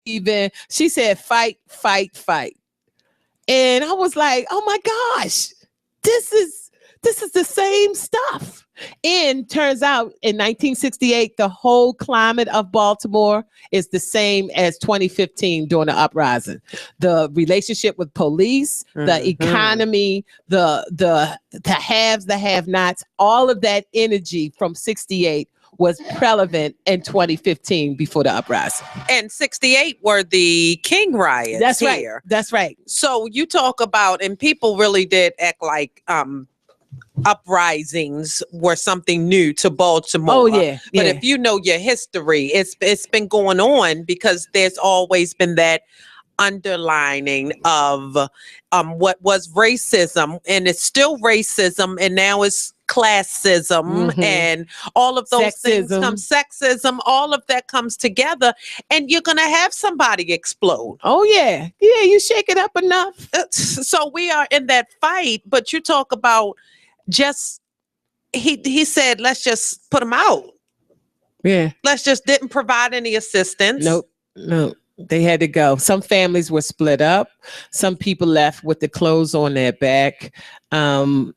even, she said, fight, fight, fight. And I was like, oh my gosh, this is the same stuff. And turns out in 1968, the whole climate of Baltimore is the same as 2015 during the uprising. The relationship with police, the economy, the haves, the have-nots, all of that energy from 68 was prevalent in 2015 before the uprising. And 68 were the King riots. That's here. Right. That's right. So you talk about, and people really did act like uprisings were something new to Baltimore. Oh yeah. But if you know your history, it's been going on because there's always been that underlining of what was racism, and it's still racism, and now it's classism and all of those things come sexism, all of that comes together, and you're gonna have somebody explode. Oh yeah. Yeah, you shake it up enough. So we are in that fight, but you talk about just he said, let's just put them out. Yeah. Let's just didn't provide any assistance. Nope. They had to go. Some families were split up. Some people left with the clothes on their back. And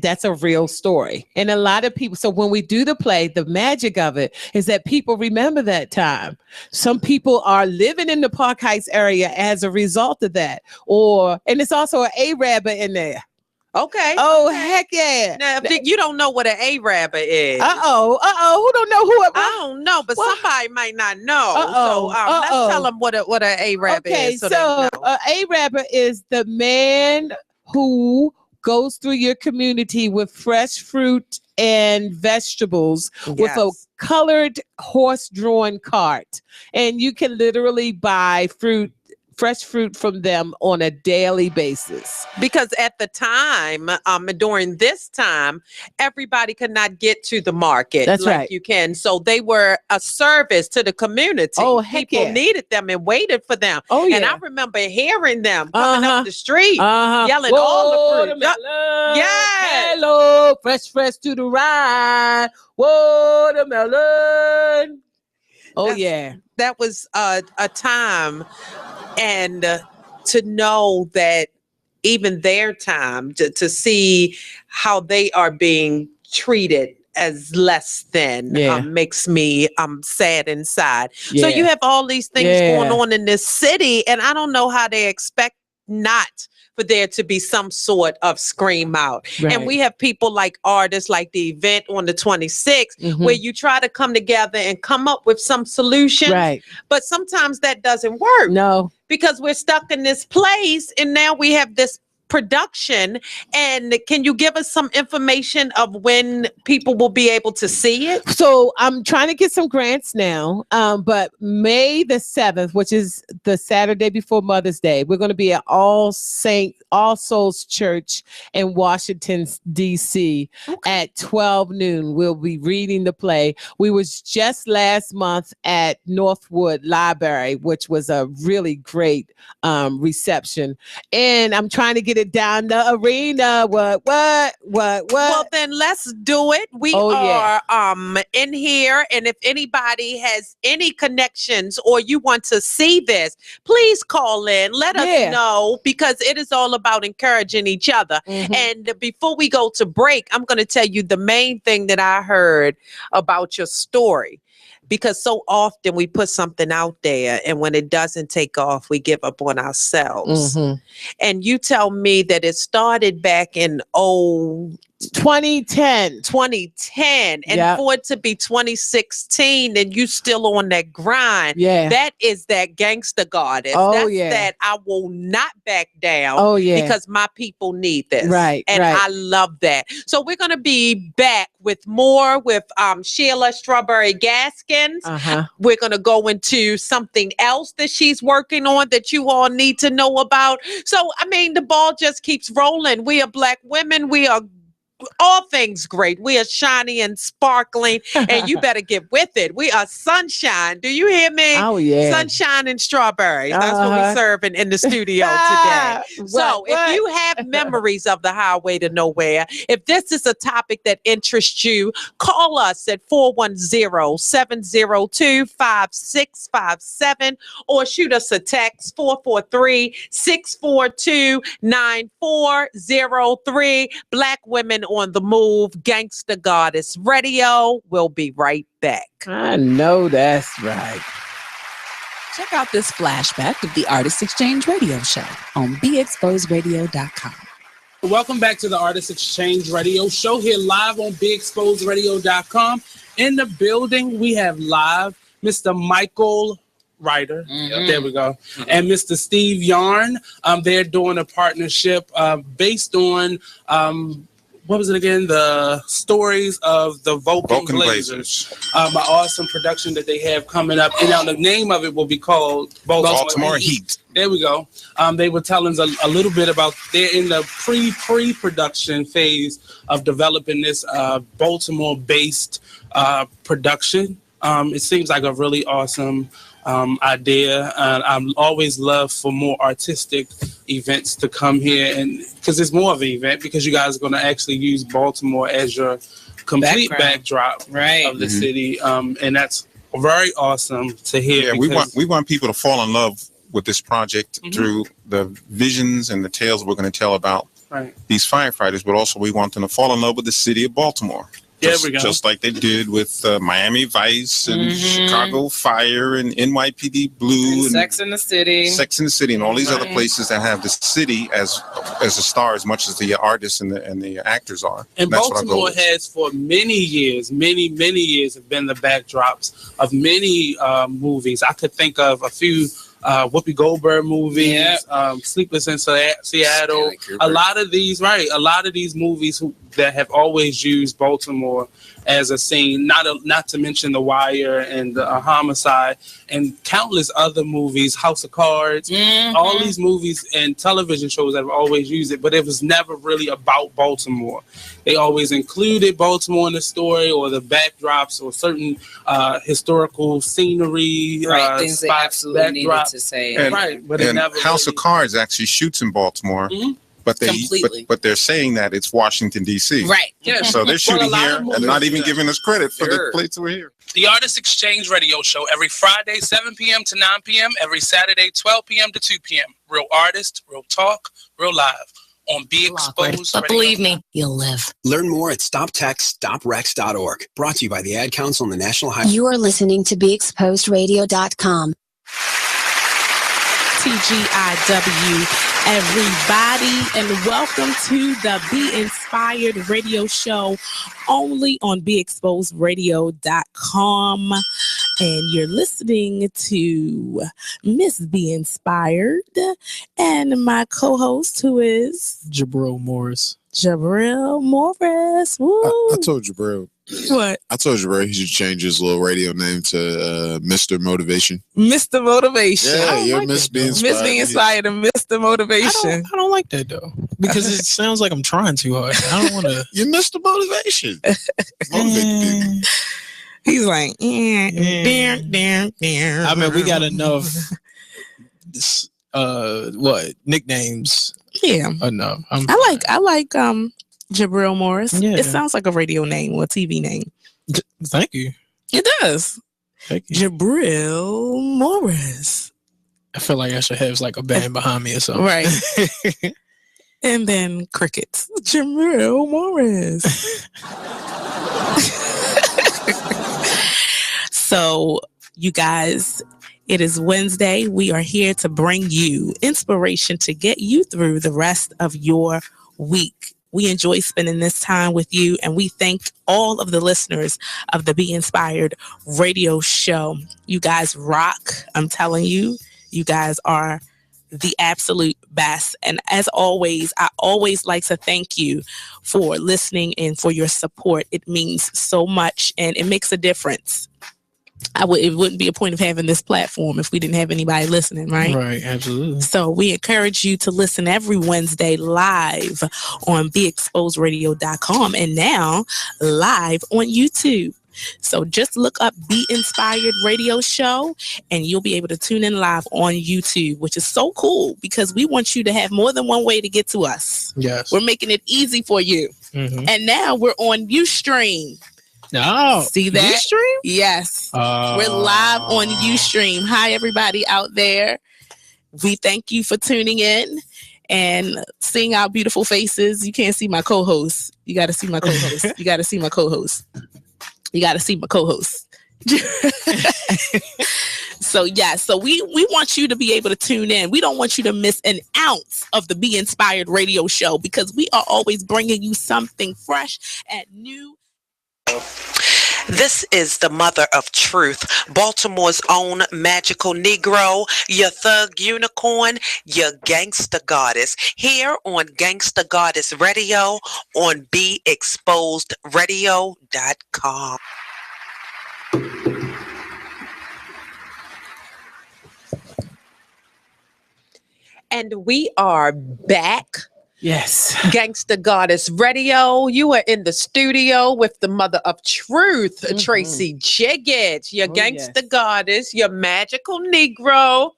that's a real story. And a lot of people, so when we do the play, the magic of it is that people remember that time. Some people are living in the Park Heights area as a result of that. And it's also an Arab in there. Okay. Oh, heck yeah. Now, if you don't know what an Arab is. Who don't know who it was? I don't know, but somebody might not know. Let's tell them what an Arab is. So an Arab is the man who goes through your community with fresh fruit and vegetables with a colored horse-drawn cart. And you can literally buy fresh fruit from them on a daily basis. Because at the time, during this time, everybody could not get to the market. That's like right. You can. So they were a service to the community. Oh, heck People yeah. needed them and waited for them. Oh, yeah. And I remember hearing them coming up the street, yelling all the fruit. Yes. Hello, fresh to the right. Watermelon. That was a time. And to know that even their time, to see how they are being treated as less than makes me sad inside. So you have all these things going on in this city, and I don't know how they expect not for there to be some sort of scream out. Right. And we have people like artists like the event on the 26th where you try to come together and come up with some solutions. Right. But sometimes that doesn't work. No. Because we're stuck in this place and now we have this production. And can you give us some information of when people will be able to see it? So I'm trying to get some grants now, but May the 7th, which is the Saturday before Mother's Day, we're going to be at All Souls Church in Washington, D.C. at 12 noon. We'll be reading the play. We was just last month at Northwood Library, which was a really great reception. And I'm trying to get it down the arena. What? Well, then let's do it. We are in here, and if anybody has any connections or you want to see this, please call in. Let us know, because it is all about encouraging each other. And before we go to break, I'm going to tell you the main thing that I heard about your story. Because so often we put something out there and when it doesn't take off, we give up on ourselves. And you tell me that it started back in 2010. And for it to be 2016 and you still on that grind. That is that Gangsta Goddess. That's that I will not back down because my people need this. And I love that. So we're going to be back with more with Sheila Strawberry Gaskins. We're going to go into something else that she's working on that you all need to know about. So, I mean, the ball just keeps rolling. We are Black women. We are all things great. We are shiny and sparkling, and you better get with it. We are sunshine. Do you hear me? Oh, yeah. Sunshine and strawberries. That's what we serving in the studio today. So if you have memories of the highway to nowhere, if this is a topic that interests you, call us at 410-702-5657 or shoot us a text 443-642-9403. Black Women on the Move, Gangsta Goddess Radio. We'll be right back. I know that's right. Check out this flashback of the Artist Exchange Radio Show on BeExposedRadio.com. Welcome back to the Artist Exchange Radio Show here live on BeExposedRadio.com. In the building, we have live Mr. Michael Ryder. There we go. And Mr. Steve Yarn. They're doing a partnership based on what was it again? The stories of the Vulcan Blazers. An awesome production that they have coming up. And now the name of it will be called Baltimore Heat. There we go. They were telling us a little bit about, they're in the pre-production phase of developing this Baltimore-based production. It seems like a really awesome idea. I'm always love for more artistic events to come here, and because it's more of an event because you guys are going to actually use Baltimore as your complete backdrop of the city, and that's very awesome to hear. Yeah, we want people to fall in love with this project through the visions and the tales we're going to tell about these firefighters, but also we want them to fall in love with the city of Baltimore. Just like they did with Miami Vice and Chicago Fire and NYPD Blue and Sex in the City, and all these other places that have the city as a star as much as the artists and the actors are. And Baltimore has for many years have been the backdrops of many movies. I could think of a few Whoopi Goldberg movies, Sleepless in Seattle. A lot of these movies that have always used Baltimore as a scene, not to mention The Wire and Homicide and countless other movies, House of Cards, all these movies and television shows that have always used it, but it was never really about Baltimore. They always included Baltimore in the story or the backdrops or certain historical scenery, things they absolutely needed to say. But it never House of Cards actually shoots in Baltimore. But they're saying that it's Washington, D.C. Right. Yeah. So they're shooting here and not even giving us credit for the places we're here. The Artist Exchange Radio Show every Friday, 7 p.m. to 9 p.m. Every Saturday, 12 p.m. to 2 p.m. Real artists, real talk, real live on Be Exposed. But believe me, you'll live. Learn more at StopTextStopRex.org. Brought to you by the Ad Council and the National Highway. You are listening to BeExposedRadio.com. TGIW, everybody, and welcome to the Be Inspired Radio Show only on BeExposedRadio.com. And you're listening to Miss Be Inspired and my co-host, who is Jabril Morris. Jabril Morris. Woo. I told Jabril. What? I told Jabril he should change his little radio name to Mr. Motivation. Mr. Motivation. Yeah, you're Miss Be Inspired. Miss Be Inspired and Mr. Motivation. I don't like that though, because it sounds like I'm trying too hard. I don't want to. You're Mr. Motivation. Motivate people. He's like, I mean, we got enough. Nicknames? Yeah, enough. I like Jabril Morris. Yeah. It sounds like a radio name or a TV name. Thank you. It does. Thank you. Jabril Morris. I feel like I should have like a band behind me or something. Right. And then crickets. Jabril Morris. So, you guys, it is Wednesday. We are here to bring you inspiration to get you through the rest of your week. We enjoy spending this time with you, and we thank all of the listeners of the Be Inspired Radio Show. You guys rock. I'm telling you, you guys are the absolute best. And as always, I always like to thank you for listening and for your support. It means so much, and it makes a difference. it wouldn't be a point of having this platform if we didn't have anybody listening, right? Right, absolutely. So we encourage you to listen every Wednesday live on BeExposedRadio.com and now live on YouTube. So just look up Be Inspired Radio Show and you'll be able to tune in live on YouTube, which is so cool because we want you to have more than one way to get to us. Yes. We're making it easy for you. Mm-hmm. And now we're on Ustream. Oh, see that? Ustream? Yes. We're live on Ustream. Hi, everybody out there. We thank you for tuning in and seeing our beautiful faces. You can't see my co-host. You got to see my co-host. You got to see my co-host. You got to see my co-host. So we want you to be able to tune in. We don't want you to miss an ounce of the Be Inspired Radio Show because we are always bringing you something fresh and new. This is the mother of truth, Baltimore's own magical Negro, your thug unicorn, your Gangsta Goddess, here on Gangsta Goddess Radio on BeExposedRadio.com. And we are back. Yes. Gangsta Goddess Radio. You are in the studio with the mother of truth, Tracy Jiggett, your Gangsta Goddess, your magical Negro.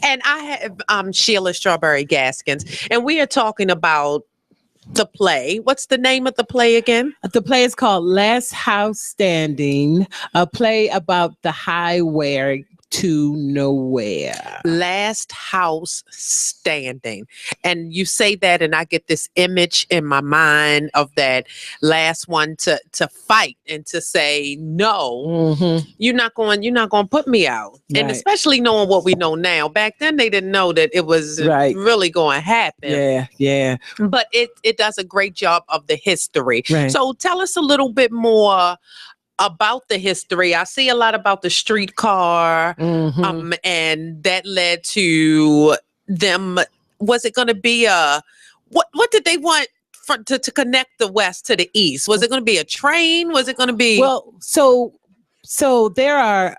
And I have Sheila Strawberry Gaskins. And we are talking about the play. What's the name of the play again? The play is called Last House Standing, a play about the highway to nowhere. Last House Standing. And you say that and I get this image in my mind of that last one to fight and to say no. You're not going to put me out. Right. And especially knowing what we know now. Back then they didn't know that it was really going to happen. Yeah. But it does a great job of the history. Right. So tell us a little bit more about the history. I see a lot about the streetcar, and that led to them. Was it going to be what did they want to connect the West to the East? Was it going to be a train? Was it going to be? Well, so there are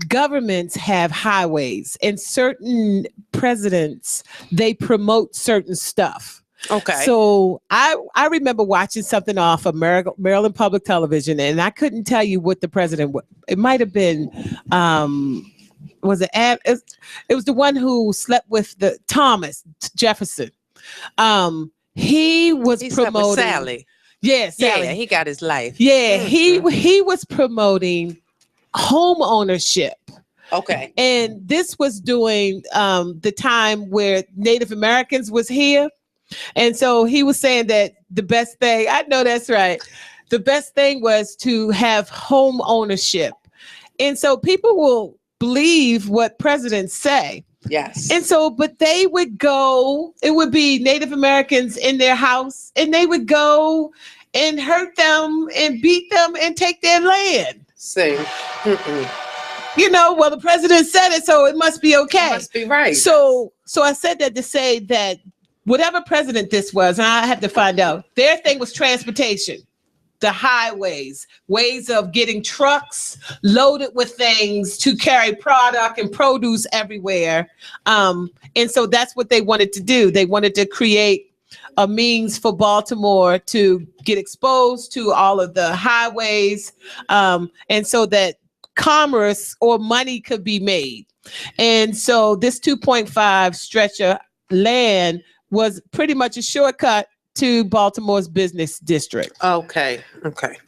governments have highways, and certain presidents, they promote certain stuff. Okay. So I remember watching something off of Maryland Public Television, and I couldn't tell you what the president was. It might have been, was it? It was the one who slept with the Thomas Jefferson. He was promoting Sally. Yeah, Sally. Yeah, he got his life. Yeah, he was promoting home ownership. Okay. And this was during the time where Native Americans was here. And so he was saying that the best thing, I know that's right, the best thing was to have home ownership. And so people will believe what presidents say. Yes. And so, but they would go, it would be Native Americans in their house, and they would go and hurt them and beat them and take their land. See. You know, well, the president said it, so it must be okay. It must be right. So I said that to say that whatever president this was, and I had to find out, their thing was transportation, the highways, ways of getting trucks loaded with things to carry product and produce everywhere. And so that's what they wanted to do. They wanted to create a means for Baltimore to get exposed to all of the highways, and so that commerce or money could be made. And so this 2.5 stretch of land was pretty much a shortcut to Baltimore's business district. Okay.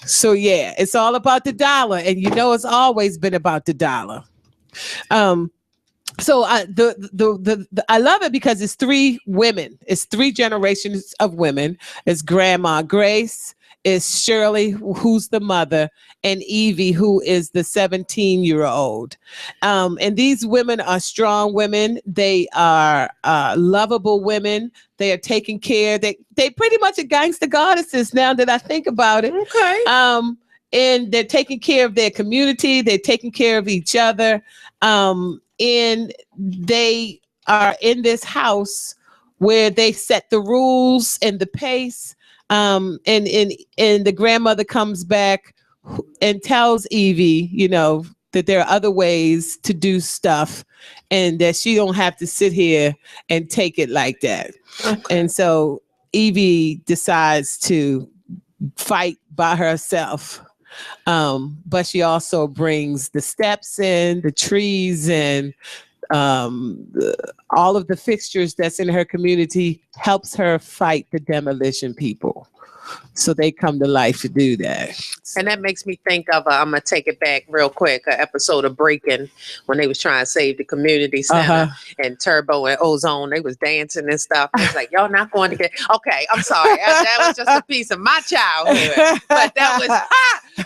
So yeah, it's all about the dollar, and you know it's always been about the dollar. So I love it because it's three women. It's three generations of women. It's Grandma Grace, it's Shirley, who's the mother, and Evie, who is the 17-year-old. And these women are strong women. They are lovable women. They are taking care. They pretty much are gangster goddesses now that I think about it. Okay. And they're taking care of their community. They're taking care of each other. And they are in this house where they set the rules and the pace. And the grandmother comes back and tells Evie, you know, that there are other ways to do stuff and that she don't have to sit here and take it like that. Okay. And so Evie decides to fight by herself. But she also brings the steps in, the trees, and all of the fixtures that's in her community, helps her fight the demolition people. So they come to life to do that. And that makes me think of, I'm going to take it back real quick, an episode of Breaking when they was trying to save the community center and Turbo and Ozone, they was dancing and stuff. I was like, y'all not going to get, okay, I'm sorry. That was just a piece of my childhood. But that was,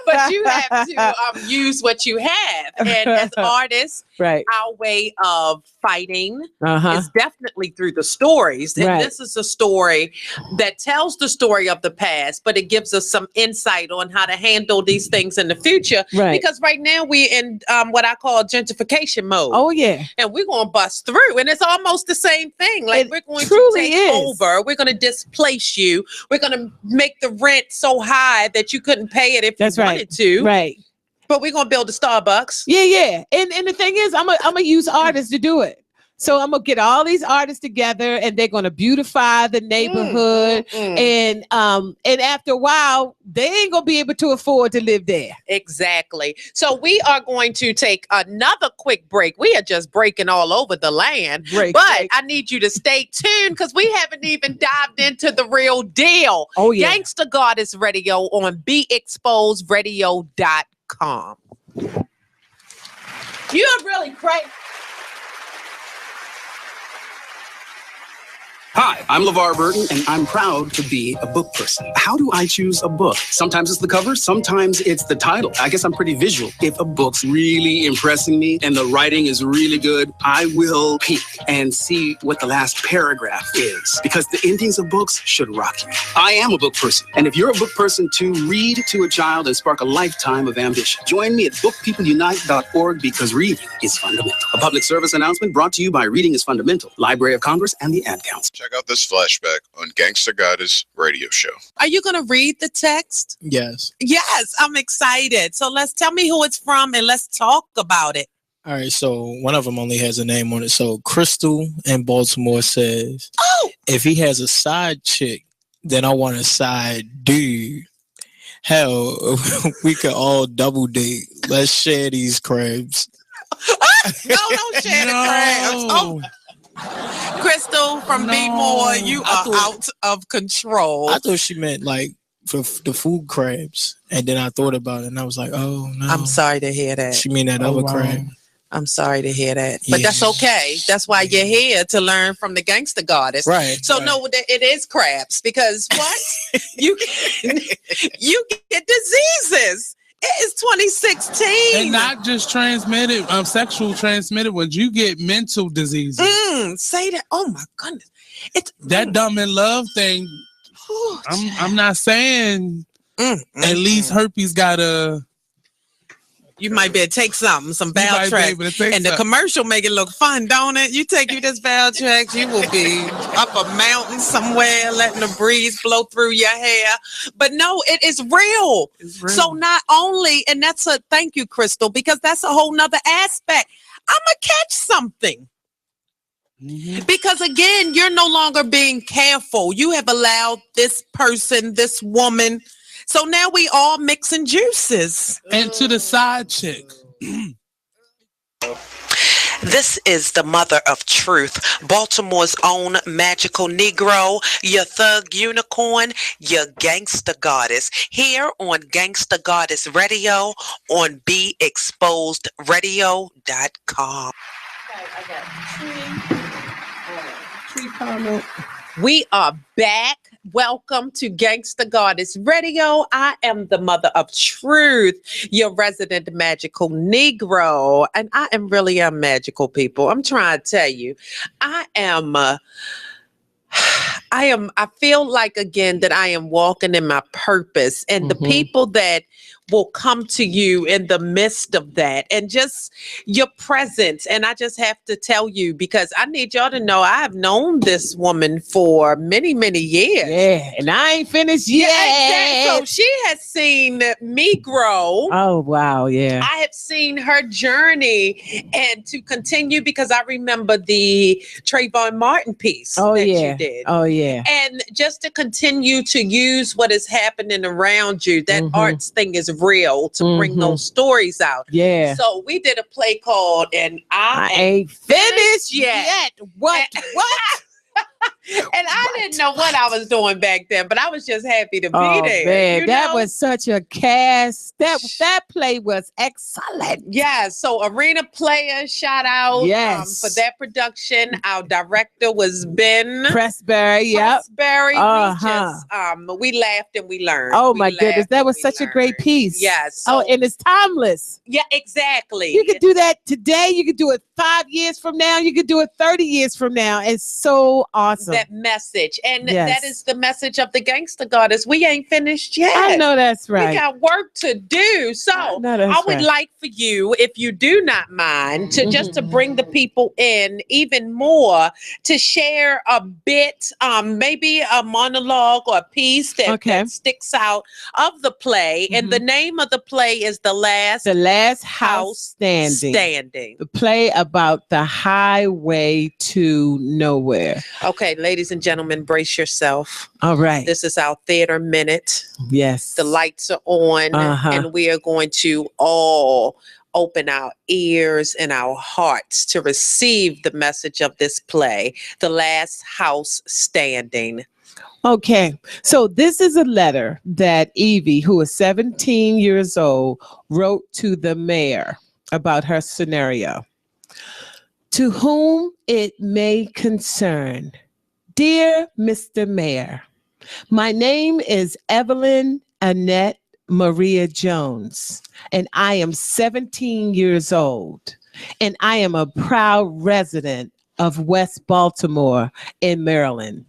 but you have to use what you have. And as artists, right, our way of fighting is definitely through the stories. And this is a story that tells the story of the past, but it gives us some insight on how to handle these things in the future. Right. Because right now we're in what I call gentrification mode. Oh, yeah. And we're going to bust through. And it's almost the same thing. Like, we're going to take over. We're going to displace you. We're going to make the rent so high that you couldn't pay it if you wanted to. Right. But we're going to build a Starbucks. Yeah, yeah. And the thing is, I'm gonna use artists to do it. So I'm gonna get all these artists together, and they're gonna beautify the neighborhood. And after a while, they ain't gonna be able to afford to live there. Exactly. So we are going to take another quick break. We are just breaking all over the land. But I need you to stay tuned because we haven't even dived into the real deal. Oh yeah. Gangsta Goddess Radio on BeExposedRadio.com. You're really crazy. Hi, I'm LeVar Burton, and I'm proud to be a book person. How do I choose a book? Sometimes it's the cover, sometimes it's the title. I guess I'm pretty visual. If a book's really impressing me and the writing is really good, I will peek and see what the last paragraph is, because the endings of books should rock you. I am a book person, and if you're a book person too, read to a child and spark a lifetime of ambition. Join me at bookpeopleunite.org because reading is fundamental. A public service announcement brought to you by Reading is Fundamental, Library of Congress, and the Ad Council. Check out this flashback on Gangsta Goddess radio show. Are you going to read the text? Yes. Yes, I'm excited. So tell me who it's from and let's talk about it. All right, so one of them only has a name on it. So Crystal in Baltimore says, if he has a side chick, then I want a side dude. Hell, we could all double date. Let's share these crabs. Don't share the crabs. Oh. Crystal from B-More, you are out of control. I thought she meant like for the food crabs, and then I thought about it, and I was like, "Oh no!" I'm sorry to hear that. She mean that other crab. I'm sorry to hear that, but that's okay. That's why you're here to learn from the Gangsta Goddess, right? So no, it is crabs because what you get diseases. It is 2016. And not just transmitted, sexual transmitted ones. You get mental diseases. Say that. Oh my goodness. It's that dumb in love thing. I'm not saying at least herpes got a. You might be able to take some Valtrex, and the commercial make it look fun, don't it? You take this Valtrex, you will be up a mountain somewhere, letting the breeze blow through your hair. But no, it is real. It's real. So not only, and that's a thank you, Crystal, because that's a whole nother aspect. I'm gonna catch something. Because again, you're no longer being careful. You have allowed this person, this woman. So now we all mixing juices. And to the side chick. This is the mother of truth, Baltimore's own magical Negro, your thug unicorn, your Gangsta Goddess, here on Gangsta Goddess Radio on BeExposedRadio.com. I got tree comment. We are back. Welcome to Gangsta Goddess Radio. I am the mother of truth, your resident magical Negro. And I am really magical, people. I'm trying to tell you, I feel like, again, that I am walking in my purpose. And the people that will come to you in the midst of that, and just your presence. And I just have to tell you, because I need y'all to know I have known this woman for many, many years. Yeah, and I ain't finished yet. Yeah, exactly. So she has seen me grow. Oh, wow, yeah. I have seen her journey, and to continue, because I remember the Trayvon Martin piece that you did. Oh, yeah. And just to continue to use what is happening around you, that arts thing is real, to bring those stories out. Yeah. So we did a play called And I Ain't Finished Yet. What? And I didn't know what I was doing back then, but I was just happy to be there. Man, that was such a cast. That play was excellent. Yeah, so Arena Player, shout out for that production. Our director was Ben Pressberry. Yep. Pressberry. We laughed and we learned. Oh my goodness, that was such a great piece. Yes. Yeah, and it's timeless. Yeah, exactly. You could do that today. You could do it 5 years from now. You could do it 30 years from now. It's so awesome. That message. And that is the message of the Gangsta Goddess. We ain't finished yet. I know that's right. We got work to do. So I would like for you, if you do not mind, to just to bring the people in even more, to share a bit, maybe a monologue or a piece that sticks out of the play. And the name of the play is The Last House Standing. The play about the highway to nowhere. Okay, ladies and gentlemen, brace yourself. All right. This is our theater minute. Yes. The lights are on, and we are going to all open our ears and our hearts to receive the message of this play, The Last House Standing. Okay, so this is a letter that Evie, who is 17 years old, wrote to the mayor about her scenario. To whom it may concern, dear Mr. Mayor, my name is Evelyn Annette Maria Jones, and I am 17 years old, and I am a proud resident of West Baltimore in Maryland.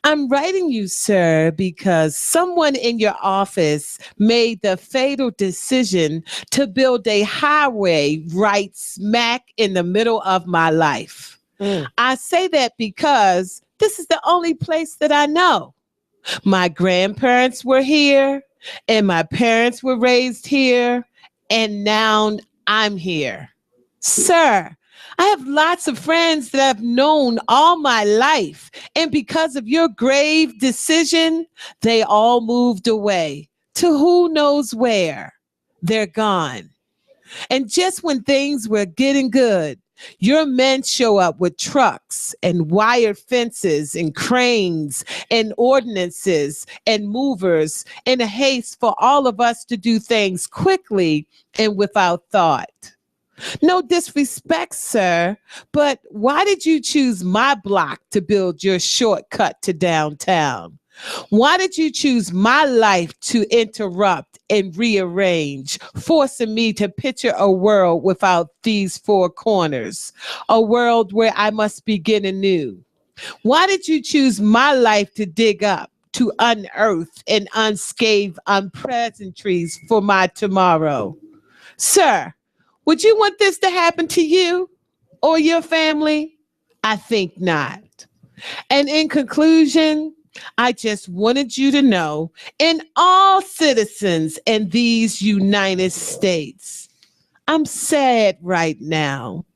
I'm writing you, sir, because someone in your office made the fatal decision to build a highway right smack in the middle of my life. I say that because this is the only place that I know. My grandparents were here, and my parents were raised here, and now I'm here. Sir, I have lots of friends that I've known all my life, and because of your grave decision, they all moved away to who knows where. They're gone. And just when things were getting good, your men show up with trucks and wire fences and cranes and ordinances and movers in a haste for all of us to do things quickly and without thought. No disrespect, sir, but why did you choose my block to build your shortcut to downtown? Why did you choose my life to interrupt and rearrange, forcing me to picture a world without these four corners, a world where I must begin anew? Why did you choose my life to dig up, to unearth and unscathe unpleasantries for my tomorrow? Sir, would you want this to happen to you or your family? I think not. And in conclusion, I just wanted you to know, and all citizens in these United States, I'm sad right now.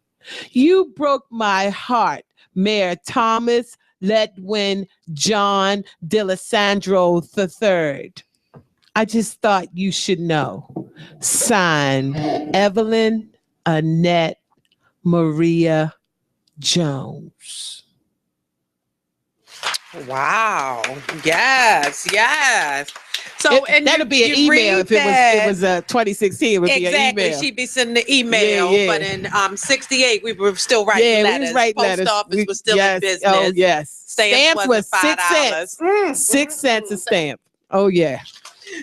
You broke my heart, Mayor Thomas Ledwin John D'Alessandro III. I just thought you should know. Signed, Evelyn Annette Maria Jones. Wow. Yes. So and that'll be an email if it was 2016. It would be an email. She'd be sending the email. But in 68, we were still writing letters. We was writing letters. Post office was still in business. Oh yes. Stamps was $6. 6 cents a stamp. Oh yeah.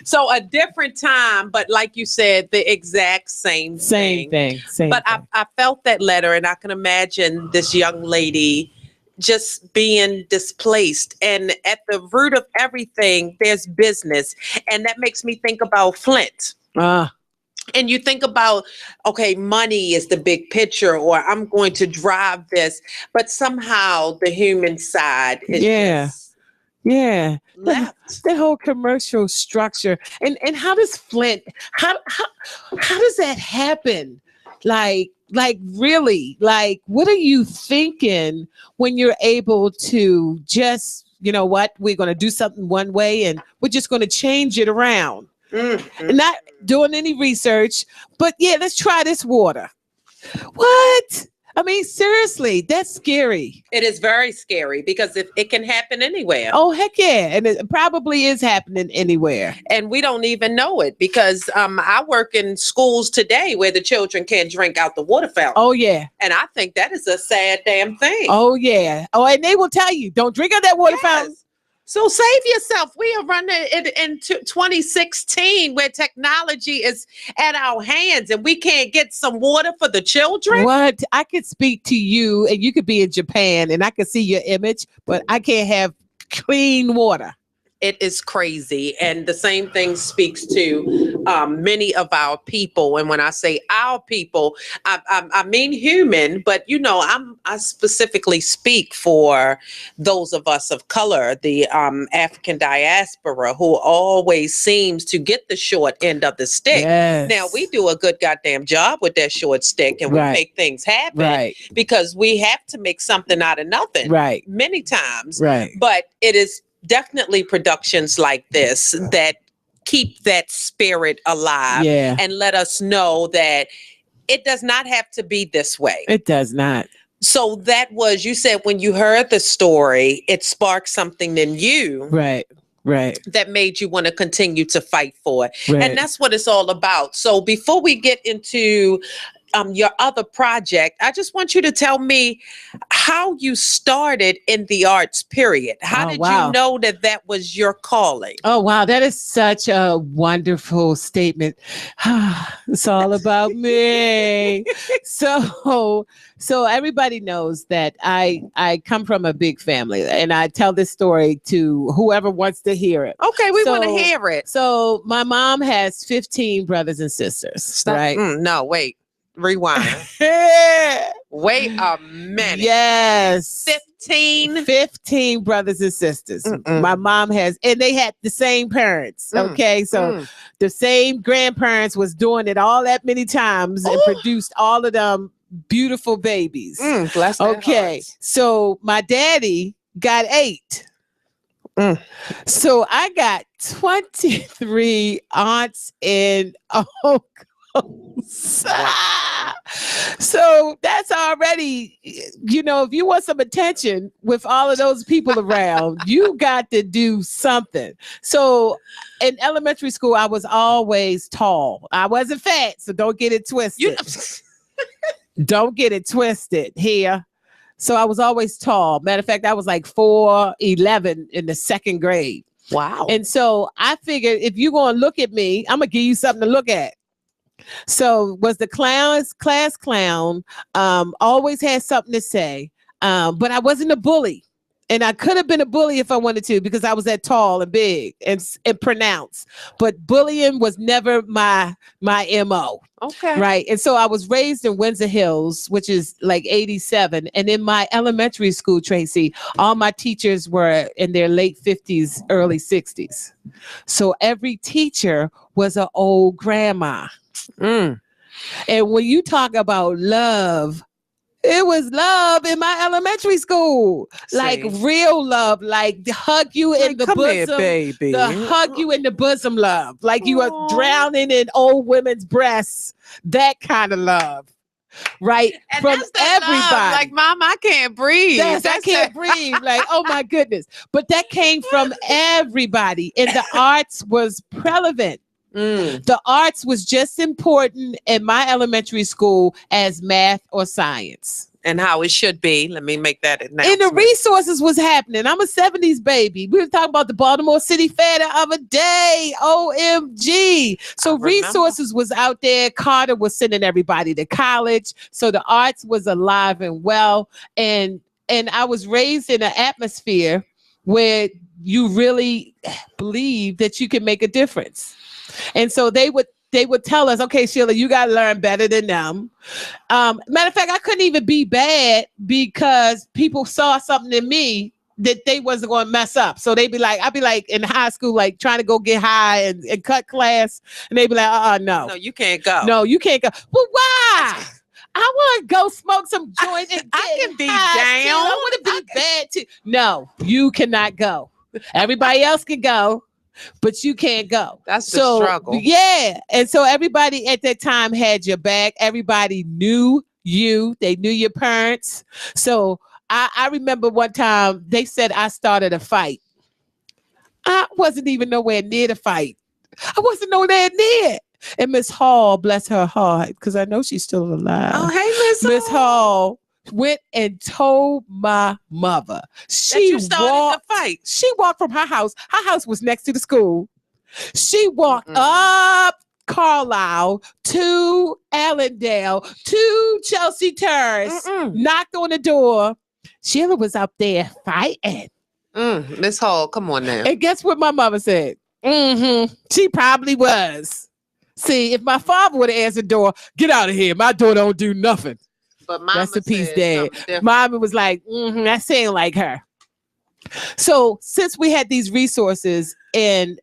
So a different time, but like you said, the exact same thing. But I felt that letter, and I can imagine this young lady just being displaced. And at the root of everything, there's business. And that makes me think about Flint. And you think about, okay, money is the big picture, or I'm going to drive this, but somehow the human side is just left. The whole commercial structure. And how does Flint, how does that happen? Like really, like, what are you thinking when you're able to just, you know what, we're going to do something one way and we're just going to change it around? Not doing any research, but yeah, let's try this water. What? I mean, seriously, that's scary. It is very scary because it can happen anywhere. Oh, heck yeah. And it probably is happening anywhere. And we don't even know it because I work in schools today where the children can't drink out the water fountain. Oh, yeah. And I think that is a sad damn thing. Oh, yeah. Oh, and they will tell you, don't drink out that water fountain. So save yourself. We are running it in 2016 where technology is at our hands and we can't get some water for the children. What? I could speak to you and you could be in Japan and I could see your image, but I can't have clean water. It is crazy. And the same thing speaks to many of our people. And when I say our people, I mean human, but you know, I specifically speak for those of us of color, the African diaspora, who always seems to get the short end of the stick. Yes. Now, we do a good goddamn job with that short stick and we make things happen because we have to make something out of nothing many times. But it is definitely productions like this that keep that spirit alive and let us know that it does not have to be this way. It does not. So that was, you said when you heard the story, it sparked something in you. Right. That made you want to continue to fight for it. And that's what it's all about. So before we get into your other project, I just want you to tell me how you started in the arts, period. How did you know that that was your calling? Oh, wow. That is such a wonderful statement. It's all about me. So everybody knows that I come from a big family and I tell this story to whoever wants to hear it. Okay, we want to hear it. So my mom has 15 brothers and sisters, right? No, wait. Rewind. Wait a minute. Yes. 15 brothers and sisters. My mom has, and they had the same parents. Okay. So the same grandparents was doing it all that many times and produced all of them beautiful babies. Bless their hearts. So my daddy got 8. So I got 23 aunts and uncles. So that's already, you know, if you want some attention with all of those people around, you got to do something. So in elementary school, I was always tall. I wasn't fat, so don't get it twisted. Don't get it twisted here. So I was always tall. Matter of fact, I was like 4'11" in the 2nd grade. Wow. And so I figured if you're going to look at me, I'm going to give you something to look at. So was the class clown, always had something to say, but I wasn't a bully. And I could have been a bully if I wanted to because I was that tall and big and pronounced. But bullying was never my MO. Okay. Right. And so I was raised in Windsor Hills, which is like 87. And in my elementary school, Tracy, all my teachers were in their late 50s, early 60s. So every teacher was an old grandma. And when you talk about love, it was love in my elementary school. Like real love, like hug you in the bosom, here, baby. The hug you in the bosom love, like you are drowning in old women's breasts, that kind of love. Right? And from everybody. Love. Like, Mom, I can't breathe. I can't breathe. Like, oh my goodness. But that came from everybody. And the arts was prevalent. The arts was just important in my elementary school as math or science. And how it should be. Let me make that announcement. And the resources was happening. I'm a 70s baby. We were talking about the Baltimore City Fair the other day. OMG. So resources was out there. Carter was sending everybody to college. So the arts was alive and well. And I was raised in an atmosphere where you really believe that you can make a difference. And so they would they would tell us, okay, Sheila, you got to learn better than them. Matter of fact, I couldn't even be bad because people saw something in me that they wasn't going to mess up. So they'd be like, I'd be like in high school, like trying to go get high and cut class. And they'd be like, no. No, you can't go. No, you can't go. Well, why? I want to go smoke some joints and I can be high, down. I want to be bad too. No, you cannot go. Everybody else can go, but you can't go. That's the struggle. Yeah. And so everybody at that time had your back. Everybody knew you. They knew your parents. So I remember one time they said I started a fight. I wasn't even nowhere near the fight. I wasn't nowhere near. And Miss Hall, bless her heart, because I know she's still alive. Oh, hey, Miss Hall went and told my mother. That you started the fight. She walked from her house. Her house was next to the school. She walked up Carlisle to Allendale to Chelsea Terrace, knocked on the door. Sheila was up there fighting. Miss Hall, come on now. And guess what my mother said? She probably was. See, if my father would have answered the door, get out of here. My door don't do nothing. But Mama Rest in peace, said Dad. Mama was like, that sound like her. So since we had these resources and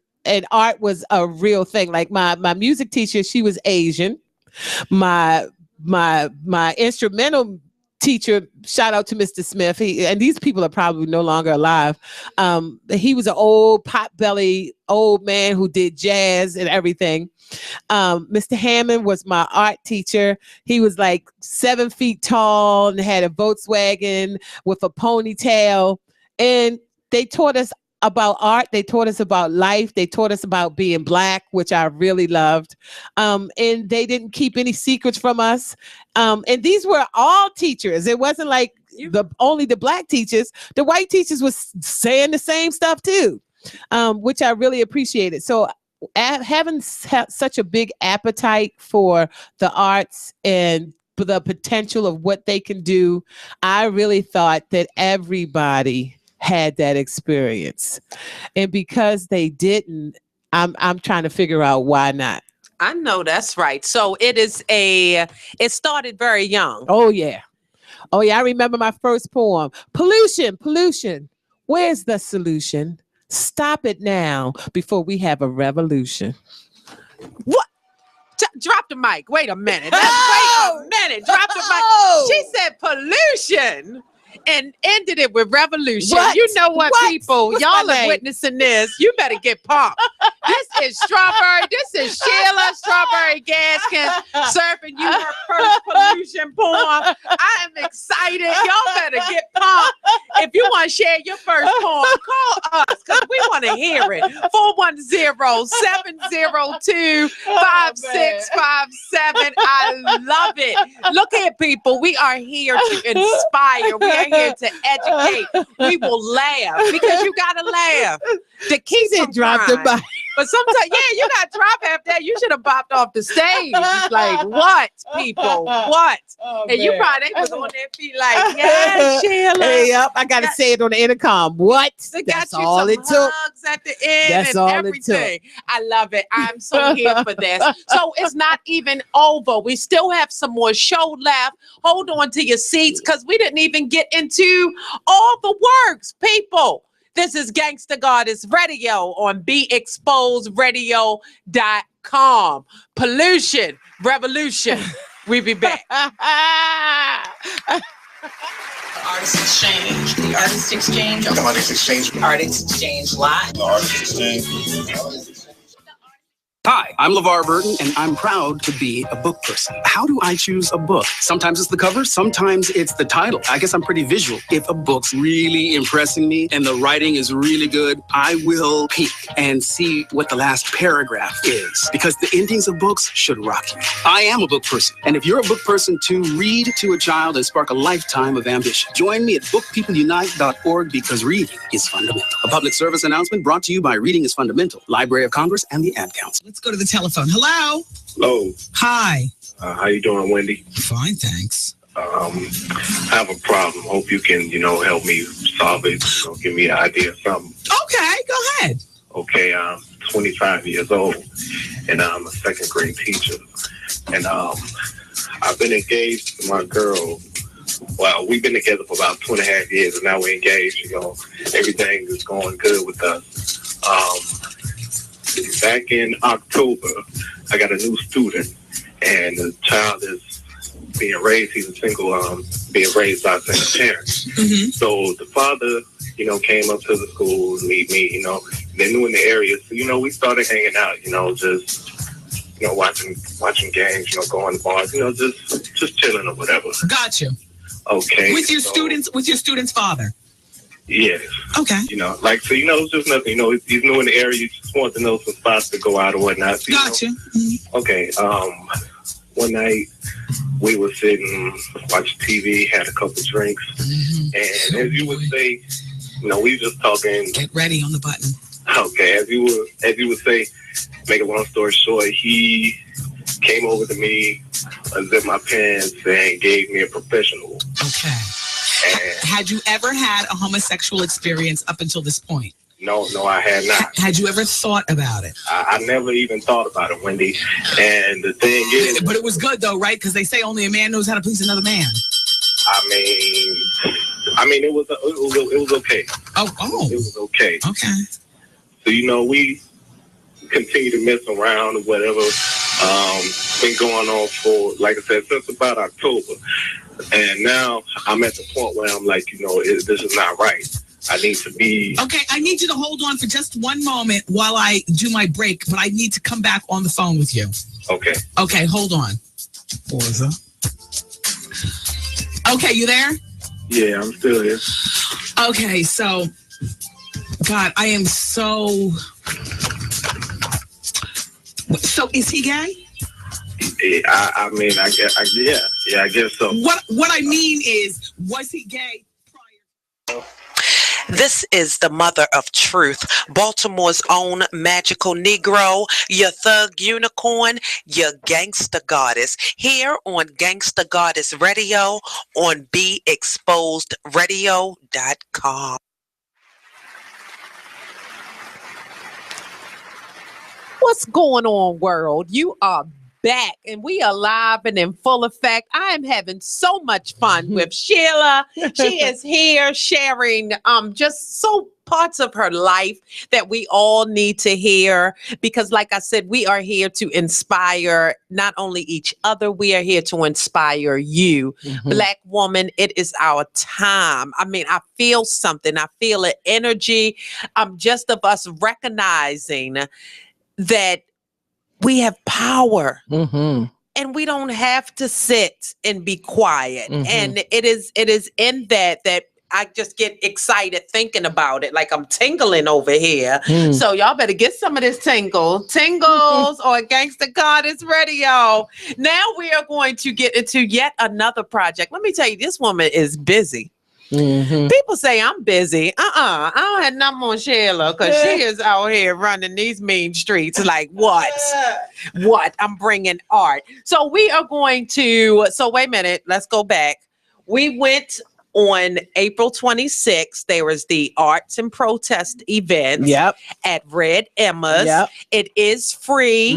art was a real thing, like my music teacher, she was Asian. My instrumental teacher, shout out to Mr. Smith. And these people are probably no longer alive. He was an old pot-belly old man who did jazz and everything. Mr. Hammond was my art teacher. He was like 7 feet tall and had a Volkswagen with a ponytail. And they taught us about art. They taught us about life. They taught us about being Black, which I really loved. And they didn't keep any secrets from us. And these were all teachers. It wasn't like only the Black teachers. The white teachers was saying the same stuff too, which I really appreciated. So having such a big appetite for the arts and the potential of what they can do, I really thought that everybody had that experience. And because they didn't, I'm trying to figure out why not. I know that's right. So it started very young. Oh yeah. I remember my first poem. Pollution. Where's the solution? Stop it now before we have a revolution. What? Drop the mic. Wait a minute. Wait a minute. Drop the mic. She said pollution and ended it with revolution. What? You know what, people? What's Y'all my are name? witnessing this. You better get pumped. This is Strawberry. This is Sheila Strawberry Gaskin serving you her first pollution poem. I am excited. Y'all better get pumped. If you want to share your first poem, call us because we want to hear it. 410-702-5657. I love it. Look here, people. We are here to inspire. We are here to educate. We will laugh because you got to laugh. The keys didn't drop the mic. But sometimes, you got to drop after that. You should have bopped off the stage. It's like, what, people? What? And you probably was on their feet like, yes, Sheila. Hey, I got to say it on the intercom. What? They That's got you all some it took. hugs at the end. That's and all everything. it took. I love it. I'm so here for this. So it's not even over. We still have some more show left. Hold on to your seats because we didn't even get into all the works, people. This is Gangsta Goddess Radio on BeExposedRadio.com. Pollution, revolution. We be back. Artist Exchange. The Artist Exchange. The Artist Exchange. Artist Exchange Live. The Artist Exchange. Hi, I'm LeVar Burton, and I'm proud to be a book person. How do I choose a book? Sometimes it's the cover, sometimes it's the title. I guess I'm pretty visual. If a book's really impressing me and the writing is really good, I will peek and see what the last paragraph is, because the endings of books should rock you. I am a book person, and if you're a book person too, read to a child and spark a lifetime of ambition. Join me at bookpeopleunite.org because reading is fundamental. A public service announcement brought to you by Reading is Fundamental, Library of Congress, and the Ad Council. Let's go to the telephone. Hello. Hello. Hi. How you doing, Wendy? Fine, thanks. I have a problem. Hope you can, help me solve it. Give me an idea of something. Okay, go ahead. Okay. 25 years old, and I'm a second grade teacher. And I've been engaged to my girl. Well, we've been together for about 2.5 years, and now we're engaged. You know, everything is going good with us. Back in October, I got a new student, and the child is being raised. He's a single, being raised by a single parent. Mm-hmm. So the father, you know, came up to the school to meet me. You know, they knew in the area, so you know, we started hanging out. You know, just watching games. You know, going to bars. You know, just chilling or whatever. Got you. Okay. With your student's father. Yes. Okay. You know, like, so, you know, it's just nothing. You know, he's new in the area. You just want to know some spots to go out or whatnot. So, Gotcha. Mm-hmm. Okay. One night we were sitting, watching TV, had a couple drinks, and as you would say, you know, we were just talking. Get ready on the button. Okay. As you would say, make a long story short, he came over to me, unzipped my pants, and gave me a professional. Okay. Had you ever had a homosexual experience up until this point? No, I had not. Had you ever thought about it? I never even thought about it, Wendy. And the thing is... But it was good, though, right? Because they say only a man knows how to please another man. I mean, it was okay. Oh. It was okay. Okay. So, you know, we continue to mess around or whatever. Been going on for, like I said, since about October. And now I'm at the point where I'm like, you know, this is not right. I need to be... Okay, I need you to hold on for just one moment while I do my break, but I need to come back on the phone with you. Okay. Okay, hold on. Forza. Okay, you there? Yeah, I'm still here. Okay, so... God, I am so... So, is he gay? I mean, I guess so. What I mean is, was he gay prior? This is the mother of truth, Baltimore's own magical Negro, your thug unicorn, your Gangsta Goddess, here on Gangsta Goddess Radio on BeExposedRadio.com. What's going on, world? You are back and we are live and in full effect. I am having so much fun with Sheila. She is here sharing just so parts of her life that we all need to hear, because like I said, we are here to inspire not only each other, we are here to inspire you. Black woman, it is our time. I mean, I feel something. I feel an energy just of us recognizing that we have power, and we don't have to sit and be quiet. And it is in that I just get excited thinking about it. Like I'm tingling over here. So y'all better get some of this tingles on Gangsta Goddess Radio. Now we are going to get into yet another project. Let me tell you, this woman is busy. People say I'm busy. I don't have nothing on Sheila because she is out here running these mean streets. Like what? I'm bringing art. So we are going to. So wait a minute. Let's go back. We went on April 26th. There was the Arts and Protest event at Red Emma's. It is free.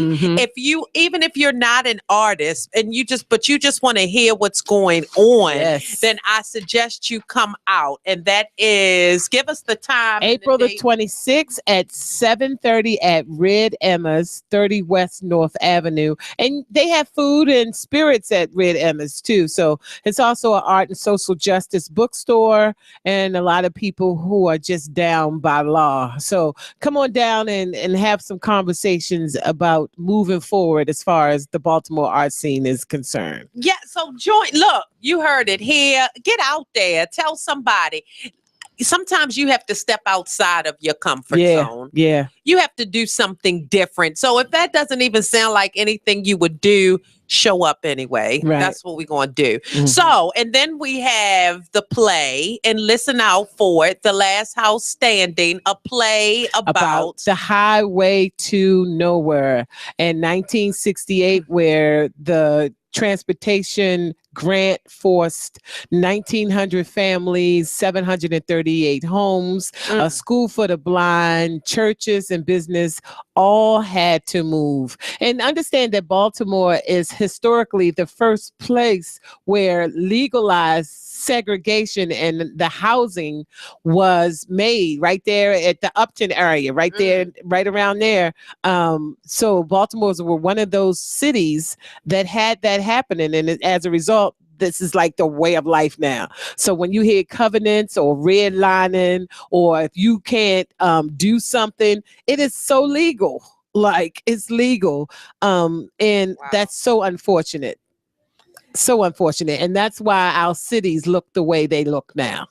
Even if you're not an artist and you just want to hear what's going on, then I suggest you come out. And that is, give us the time. April the 26th at 7:30 at Red Emma's, 30 West North Avenue. And they have food and spirits at Red Emma's too. So it's also an art and social justice bookstore and a lot of people who are just down by law. So come on down and have some conversations about moving forward as far as the Baltimore art scene is concerned. Yeah, so join. Look, you heard it here. Get out there. Tell somebody. Sometimes you have to step outside of your comfort zone. Yeah. You have to do something different. So if that doesn't even sound like anything you would do, show up anyway. Right. That's what we're going to do. So, and then we have the play, and listen out for it. The Last House Standing, a play about the highway to nowhere in 1968, where the transportation grant forced 1,900 families, 738 homes, a school for the blind, churches and business all had to move. And understand that Baltimore is historically the first place where legalized segregation and the housing was made right there at the Upton area, right there, right around there. So Baltimore's were one of those cities that had that happening. And as a result, this is like the way of life now. So when you hear covenants or redlining, or if you can't do something, it is so legal. Like it's legal. And that's so unfortunate. So unfortunate. And that's why our cities look the way they look now.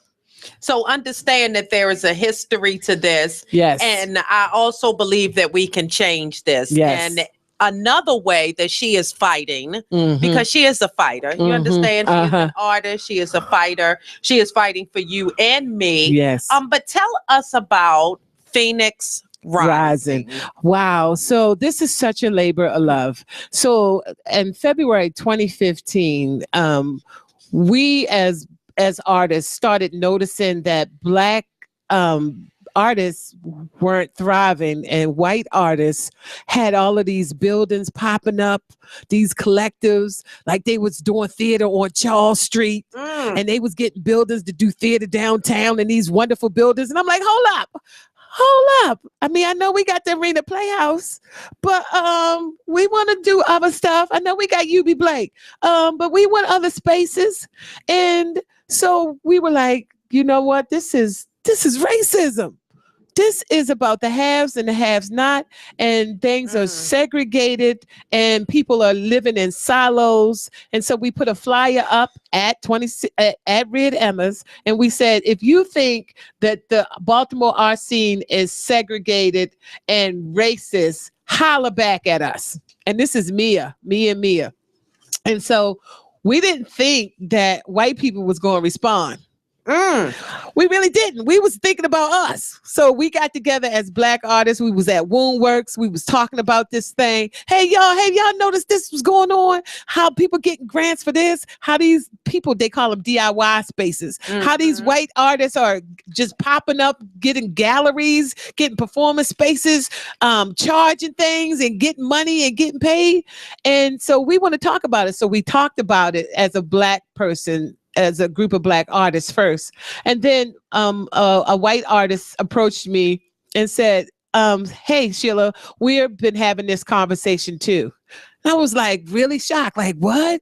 So understand that there is a history to this. Yes. And I also believe that we can change this. Yes. And another way that she is fighting, because she is a fighter. You understand? She is an artist. She is a fighter. She is fighting for you and me. Yes. But tell us about Phoenix Rising. Wow. So this is such a labor of love. So in February 2015, we as artists started noticing that Black artists weren't thriving, and white artists had all of these buildings popping up, these collectives, like they was doing theater on Charles Street, and they was getting buildings to do theater downtown in these wonderful buildings. And I'm like, hold up. I mean, I know we got the Arena Playhouse, but we want to do other stuff. I know we got UB Blake, but we want other spaces. And so we were like, you know what? This is racism. This is about the haves and the haves not, and things are segregated and people are living in silos. And so we put a flyer up at Red Emma's, and we said, if you think that the Baltimore art scene is segregated and racist, holler back at us. And this is me and Mia. And so we didn't think that white people was going to respond. We really didn't. We was thinking about us. So we got together as Black artists. We was at Woundworks. We was talking about this thing. Hey y'all noticed this was going on? How people getting grants for this? How these people, they call them DIY spaces. How these white artists are just popping up, getting galleries, getting performance spaces, charging things and getting money and getting paid. And so we want to talk about it. So we talked about it as a Black person, as a group of Black artists first. And then a white artist approached me and said, hey, Sheila, we've been having this conversation too. And I was like really shocked, like, what?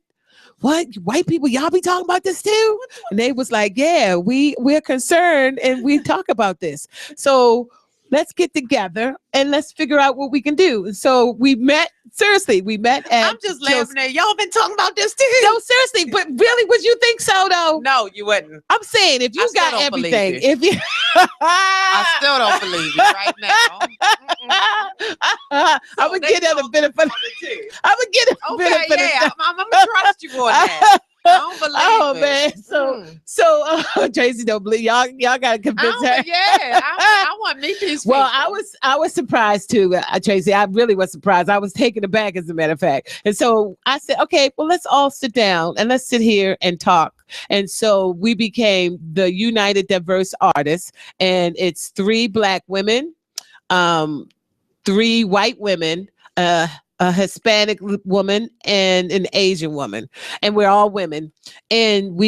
White people, y'all be talking about this too? And they was like, yeah, we're concerned and we talk about this. So let's get together and let's figure out what we can do. And so we met at I'm just laughing at y'all been talking about this too. No, seriously, but really, would you think so though? No, you wouldn't. I'm saying if you got everything, if you I still don't believe you right now. I would get a benefit. I would get a benefit. Okay, yeah, I'm gonna trust you on that. I don't believe man. So Tracy don't believe y'all gotta convince her. Yeah, I want to meet these people. Well, I was surprised too, Tracy. I really was surprised. I was taken aback, as a matter of fact. And so I said, okay, well, let's all sit down and let's sit here and talk. And so we became the United Diverse Artists, and it's 3 Black women, 3 white women, a Hispanic woman, and an Asian woman, and we're all women. And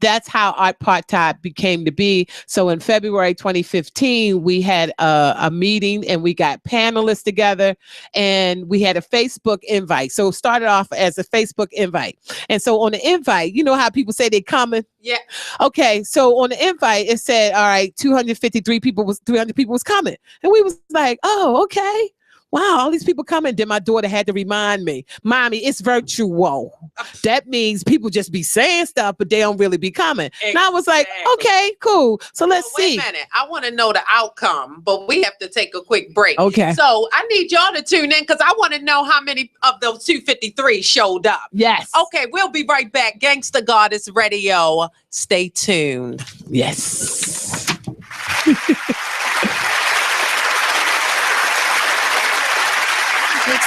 that's how Apartheid became to be. So in February 2015, we had a meeting and we got panelists together and we had a Facebook invite. So it started off as a Facebook invite. And so on the invite, you know how people say they coming? Yeah. Okay. So on the invite, it said, all right, 300 people was coming. And we was like, oh, okay. Wow, all these people coming. Then my daughter had to remind me, Mommy, it's virtual. That means people just be saying stuff, but they don't really be coming. Exactly. And I was like, okay, cool. So let's see. Wait a minute. I want to know the outcome, but we have to take a quick break. Okay. So I need y'all to tune in because I want to know how many of those 253 showed up. Yes. Okay, we'll be right back. Gangsta Goddess Radio. Stay tuned. Yes.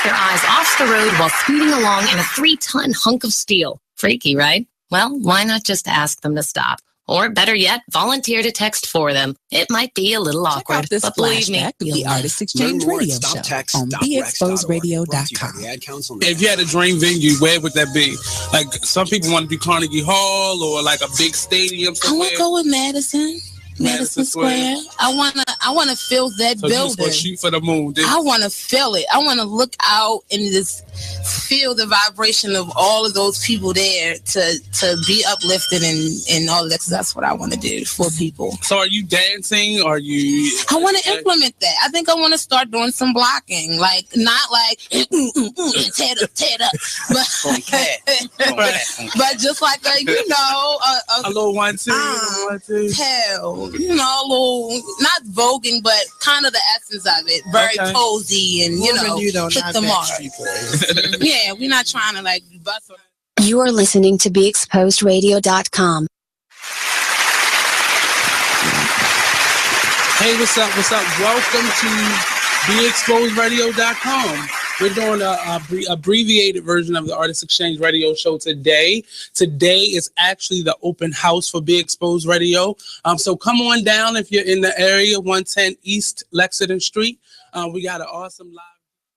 their eyes off the road while speeding along in a 3-ton hunk of steel. Freaky, right? Well, why not just ask them to stop? Or better yet, volunteer to text for them. It might be a little awkward, this but believe me, flashback of you'll the learn. Artist Exchange Radio Show on BeExposedRadio.com. If you had a dream venue, where would that be? Like, some people want to do Carnegie Hall or like a big stadium I want to go with Madison Square. I wanna feel that so building. So shoot for the moon. I want to feel it. I want to look out and just feel the vibration of all of those people there to be uplifted and all of that. 'Cause that's what I want to do for people. So are you dancing? Are you? I want to implement that. I think I want to start doing some blocking, like not like tear it up, but just like a little 1-2, hell, a little not voguing, but kind of the essence of it. Very cozy and hit the mark. Yeah, we're not trying to like bust. You are listening to BeExposedRadio.com. Hey, what's up? Welcome to BeExposedRadio.com. We're doing a abbreviated version of the Artist Exchange Radio Show today. Today is actually the open house for Be Exposed Radio. So come on down if you're in the area, 110 East Lexington Street. We got an awesome live.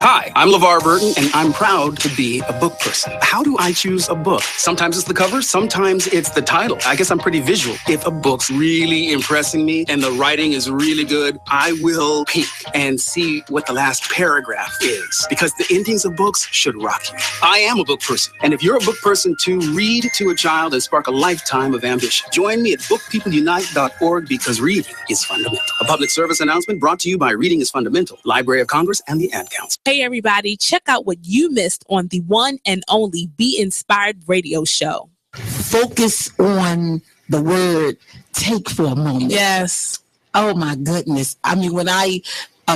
Hi, I'm LeVar Burton, and I'm proud to be a book person. How do I choose a book? Sometimes it's the cover, sometimes it's the title. I guess I'm pretty visual. If a book's really impressing me and the writing is really good, I will peek and see what the last paragraph is, because the endings of books should rock you. I am a book person, and if you're a book person too, read to a child and spark a lifetime of ambition. Join me at bookpeopleunite.org, because reading is fundamental. A public service announcement brought to you by Reading is Fundamental, Library of Congress, and the Ad Council. Hey everybody, check out what you missed on the one and only Be Inspired Radio Show. Focus on the word take for a moment. Yes. Oh my goodness. I mean, when I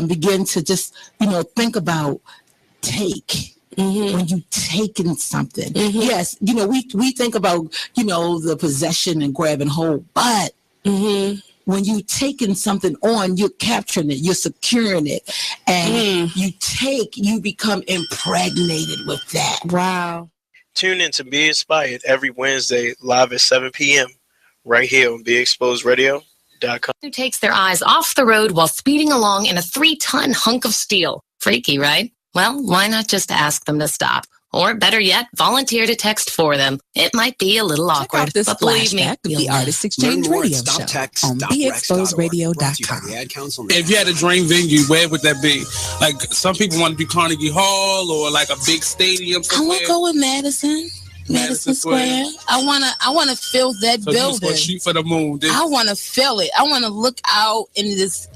begin to just, think about take. Mm-hmm. When you taking something. Mm-hmm. Yes, we think about, the possession and grab and hold, but when you taking something on, you're capturing it, you're securing it, and you become impregnated with that. Wow. Tune in to Be Inspired every Wednesday live at 7 p.m. right here on BeExposedRadio.com. Who takes their eyes off the road while speeding along in a 3-ton hunk of steel. Freaky, right? Well, why not just ask them to stop? Or better yet, volunteer to text for them. It might be a little awkward, this but believe me, flashback of the Artist Exchange Radio Show on BeExposedRadio.com. If you had a dream venue, where would that be? Like, some people want to do Carnegie Hall or like a big stadium somewhere. I want to go with Madison Square. I wanna feel that so building. So shoot for the moon. I want to feel it. I want to look out and just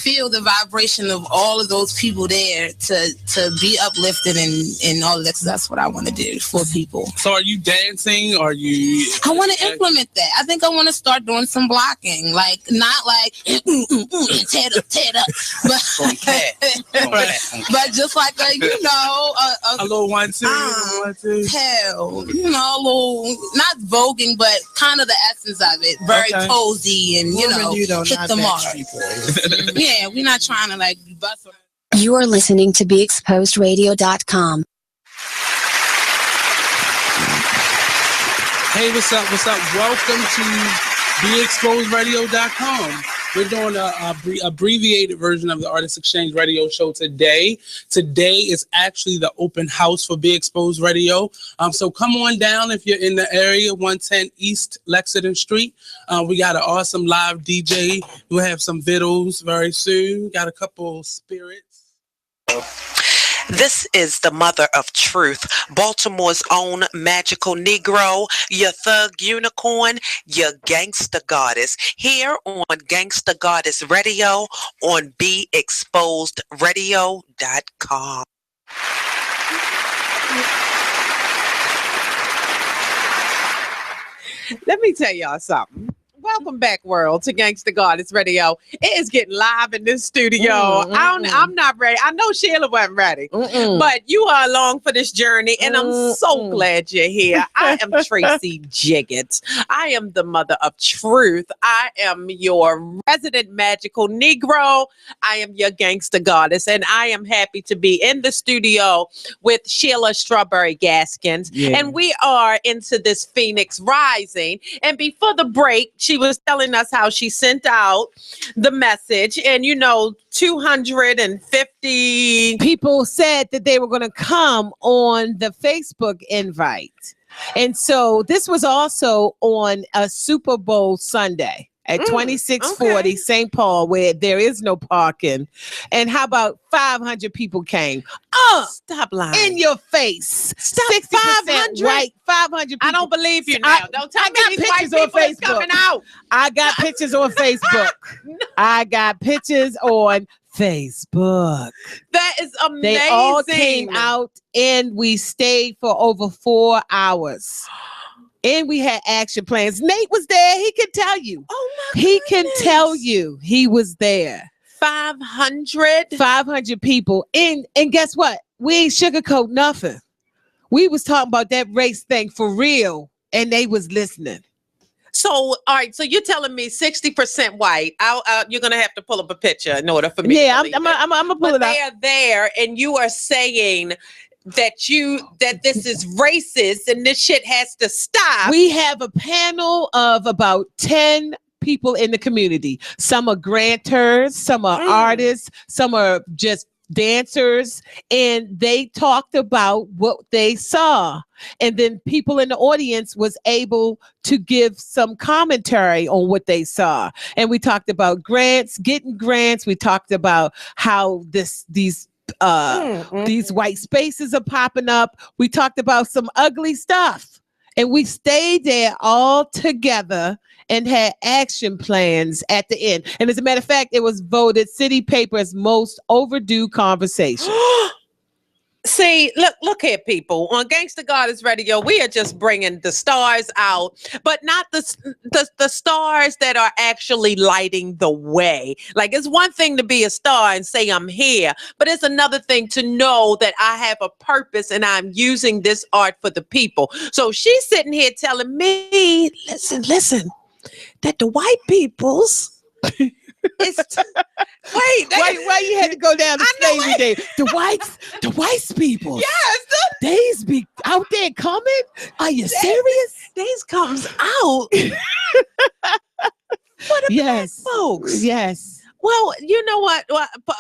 feel the vibration of all of those people there to be uplifted and all of that. 'Cause that's what I want to do for people. So are you dancing? Are you? I want to implement that. I think I want to start doing some blocking, like not like tear it up, but just like a little 1-2, hell, a little not voguing, but kind of the essence of it. Very cozy and hit the mark. Yeah, we're not trying to like bust. You are listening to BeExposedRadio.com. Hey, what's up? Welcome to BeExposedRadio.com. We're doing a abbreviated version of the Artist Exchange Radio Show today. Today is actually the open house for Be Exposed Radio. So come on down if you're in the area, 110 East Lexington Street. We got an awesome live DJ. We'll have some videos very soon. Got a couple spirits. This is the mother of truth, Baltimore's own magical Negro, your thug unicorn, your Gangsta Goddess, here on Gangsta Goddess Radio on BeExposedRadio.com. Let me tell y'all something. Welcome back, world, to Gangsta Goddess Radio. It is getting live in this studio. I'm not ready. I know Sheila wasn't ready, but you are along for this journey, and I'm so glad you're here. I am Tracy Jiggets. I am the mother of truth. I am your resident magical Negro. I am your Gangsta Goddess, and I am happy to be in the studio with Sheila Strawberry Gaskins, and we are into this Phoenix Rising. And before the break, she was telling us how she sent out the message, and 250 people said that they were going to come on the Facebook invite. And so this was also on a Super Bowl Sunday at 2640 St. Paul, where there is no parking. And how about 500 people came? Stop lying. In your face. Stop. 500 white, 500 people. I don't believe you now. Don't tell me these white people is coming out. I got pictures on Facebook. I got pictures on Facebook. That is amazing. They all came out, and we stayed for over 4 hours. And we had action plans. Nate was there. He can tell you. Oh my He can tell you he was there. 500 people. And guess what? We ain't sugarcoat nothing. We was talking about that race thing for real, and they was listening. So, all right. So you're telling me 60% white. You're gonna have to pull up a picture in order for me. Yeah, I'm gonna pull it up. They are there, and you are saying that this is racist and this shit has to stop. We have a panel of about 10 people in the community. Some are grantors, some are artists, some are just dancers, and they talked about what they saw. And then people in the audience was able to give some commentary on what they saw. And we talked about getting grants. We talked about how these white spaces are popping up. We talked about some ugly stuff, and we stayed there all together and had action plans at the end. And as a matter of fact, it was voted City Paper's most overdue conversation. See, look here, people. On Gangsta Goddess Radio, we are just bringing the stars out, but not the stars that are actually lighting the way. Like, it's one thing to be a star and say I'm here, but it's another thing to know that I have a purpose and I'm using this art for the people. So she's sitting here telling me, listen, that the white peoples... Why you had to go down to slavery day? The white people. Yes. Days be out there coming? Are you serious? Days comes out. What about folks? Yes. Well, you know what?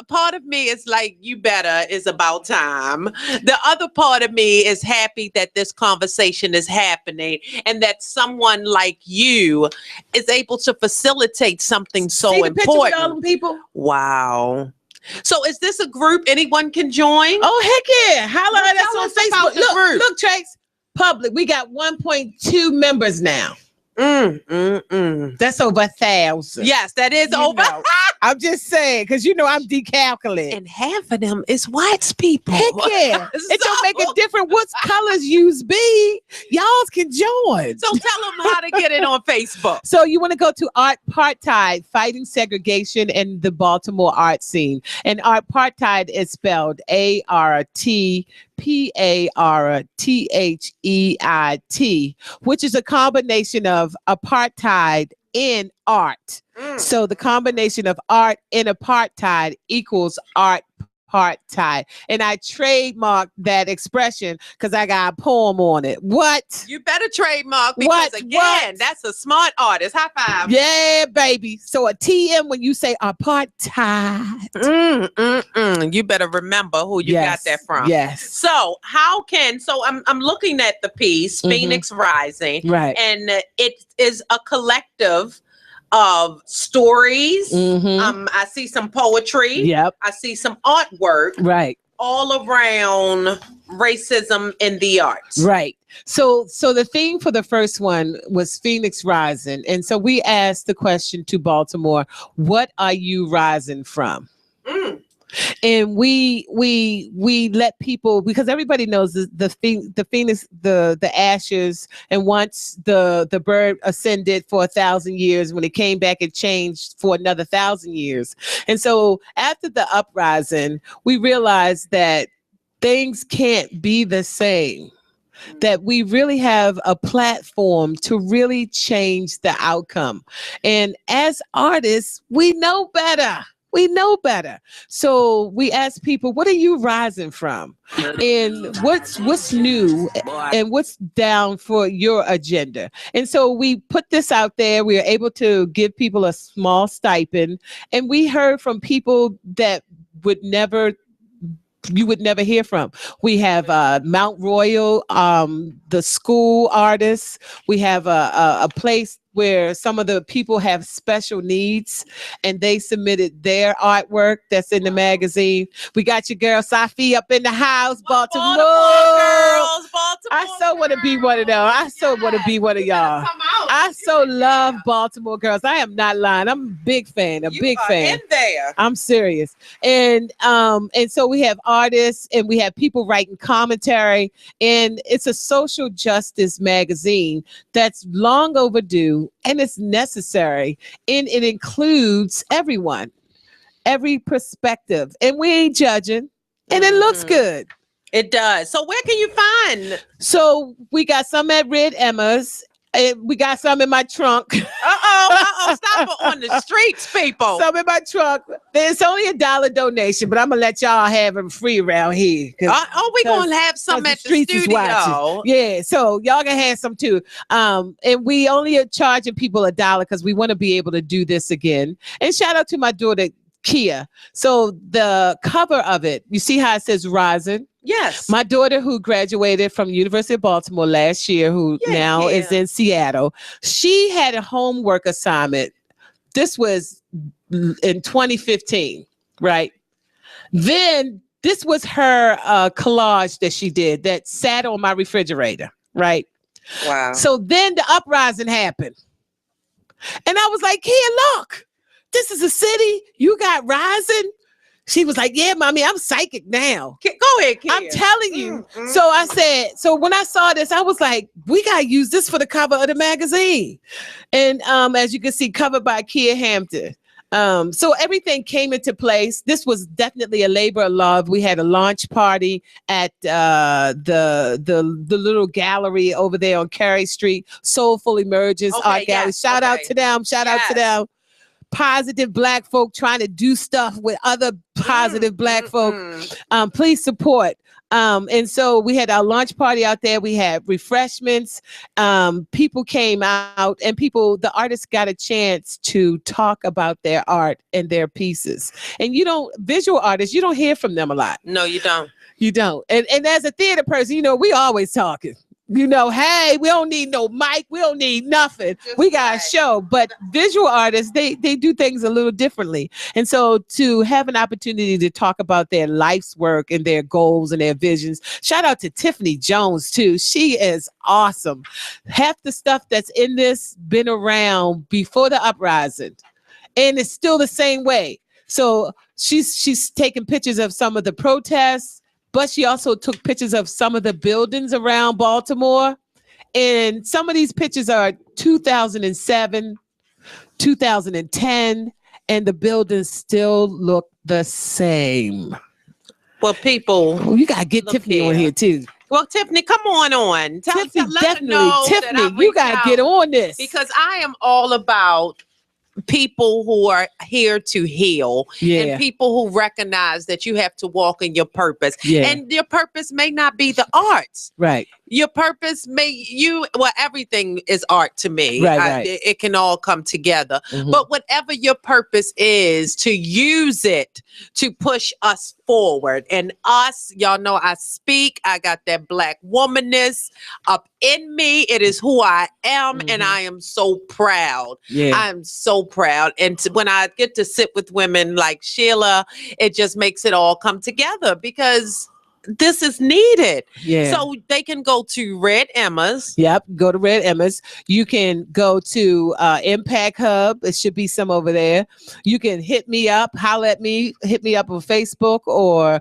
Part of me is like, you better, is about time. The other part of me is happy that this conversation is happening and that someone like you is able to facilitate something so See the important. Picture with all them people? Wow. So is this a group anyone can join? Oh, heck yeah. Holla at us on Facebook. Look, look, Trace. Public. We got 1.2 members now. That's over 1,000. Yes, that is over. I'm just saying, because I'm decalculating. And half of them is white people. Heck yeah. It don't make a difference what colors yous be. Y'all can join. So tell them how to get it on Facebook. So you want to go to Apartheid, Fighting Segregation in the Baltimore Art Scene. And Apartheid is spelled ARTPARTHEIT, which is a combination of apartheid in art. So the combination of art and apartheid equals art apartheid. And I trademarked that expression because I got a poem on it. What? You better trademark because again, that's a smart artist. High five. Yeah, baby. So a TM when you say apartheid. You better remember who you got that from. Yes. So I'm looking at the piece, Phoenix Rising. Right. And it is a collective of stories. I see some poetry. Yep. I see some artwork. Right. All around racism in the arts. Right. So the theme for the first one was Phoenix Rising. And so we asked the question to Baltimore, what are you rising from? And we let people, because everybody knows the phoenix, the ashes, and once the bird ascended for 1,000 years, when it came back it changed for another 1,000 years. And so after the uprising, we realized that things can't be the same, that we really have a platform to really change the outcome. And as artists, we know better. We know better. So we ask people, what are you rising from? And what's new and what's down for your agenda? And so we put this out there. We are able to give people a small stipend. And we heard from people that you would never hear from. We have Mount Royal, the school artists. We have a place where some of the people have special needs, and they submitted their artwork that's in the magazine. We got your girl Safi up in the house, Baltimore. Girls, Baltimore. I so want to be one of them. I so want to be one of y'all. I so love Baltimore girls. I am not lying. I'm a big fan. You are in there. I'm serious. And so we have artists and we have people writing commentary, and it's a social justice magazine that's long overdue and it's necessary, and it includes everyone, every perspective, and we ain't judging, and it looks good. It does. So where can you find? So we got some at Red Emma's. We got some in my trunk. Stop it on the streets, people. Some in my trunk. It's only $1 donation, but I'm gonna let y'all have them free around here. We gonna have some at the studio. Yeah, so y'all can have some too. And we only are charging people $1 because we want to be able to do this again. And shout out to my daughter Kia. So the cover of it, you see how it says Rising? Yes. My daughter, who graduated from University of Baltimore last year, who now is in Seattle, she had a homework assignment. This was in 2015, right? Then this was her collage that she did that sat on my refrigerator, right? Wow. So then the uprising happened. And I was like, Kia, look, this is a city. You got Rising. She was like, yeah, mommy, I'm psychic now. Go ahead, Kia. I'm telling you. So I said, so when I saw this, I was like, we got to use this for the cover of the magazine. And as you can see, covered by Kia Hampton. So everything came into place. This was definitely a labor of love. We had a launch party at the little gallery over there on Cary Street, Soulful Emergence Art Gallery. Shout out to them. Shout out to them. Positive Black folk trying to do stuff with other positive Black folk. Please support. And so we had our launch party out there. We had refreshments. People came out, and the artists got a chance to talk about their art and their pieces. And visual artists, you don't hear from them a lot. No, you don't. You don't. And as a theater person, we always talking. Hey, we don't need no mic. We don't need nothing. We got a show. But visual artists, they do things a little differently. And so to have an opportunity to talk about their life's work and their goals and their visions, shout out to Tiffany Jones too. She is awesome. Half the stuff that's in this been around before the uprising, and it's still the same way. So she's taking pictures of some of the protests, but she also took pictures of some of the buildings around Baltimore. And some of these pictures are 2007, 2010, and the buildings still look the same. Well, people... you got to get Tiffany on here, too. Well, Tiffany, come on. Tiffany, you got to get on this. Because I am all about people who are here to heal, and people who recognize that you have to walk in your purpose. And your purpose may not be the arts. Right. Your purpose everything is art to me. Right. It can all come together. But whatever your purpose is, to use it to push us forward. And us, y'all know I speak. I got that Black womanness up in me. It is who I am, and I am so proud. I'm so proud. And when I get to sit with women like Sheila, it just makes it all come together, because this is needed. Yeah. So they can go to Red Emma's. Yep. Go to Red Emma's. You can go to Impact Hub. It should be some over there. You can hit me up, holler at me, hit me up on Facebook or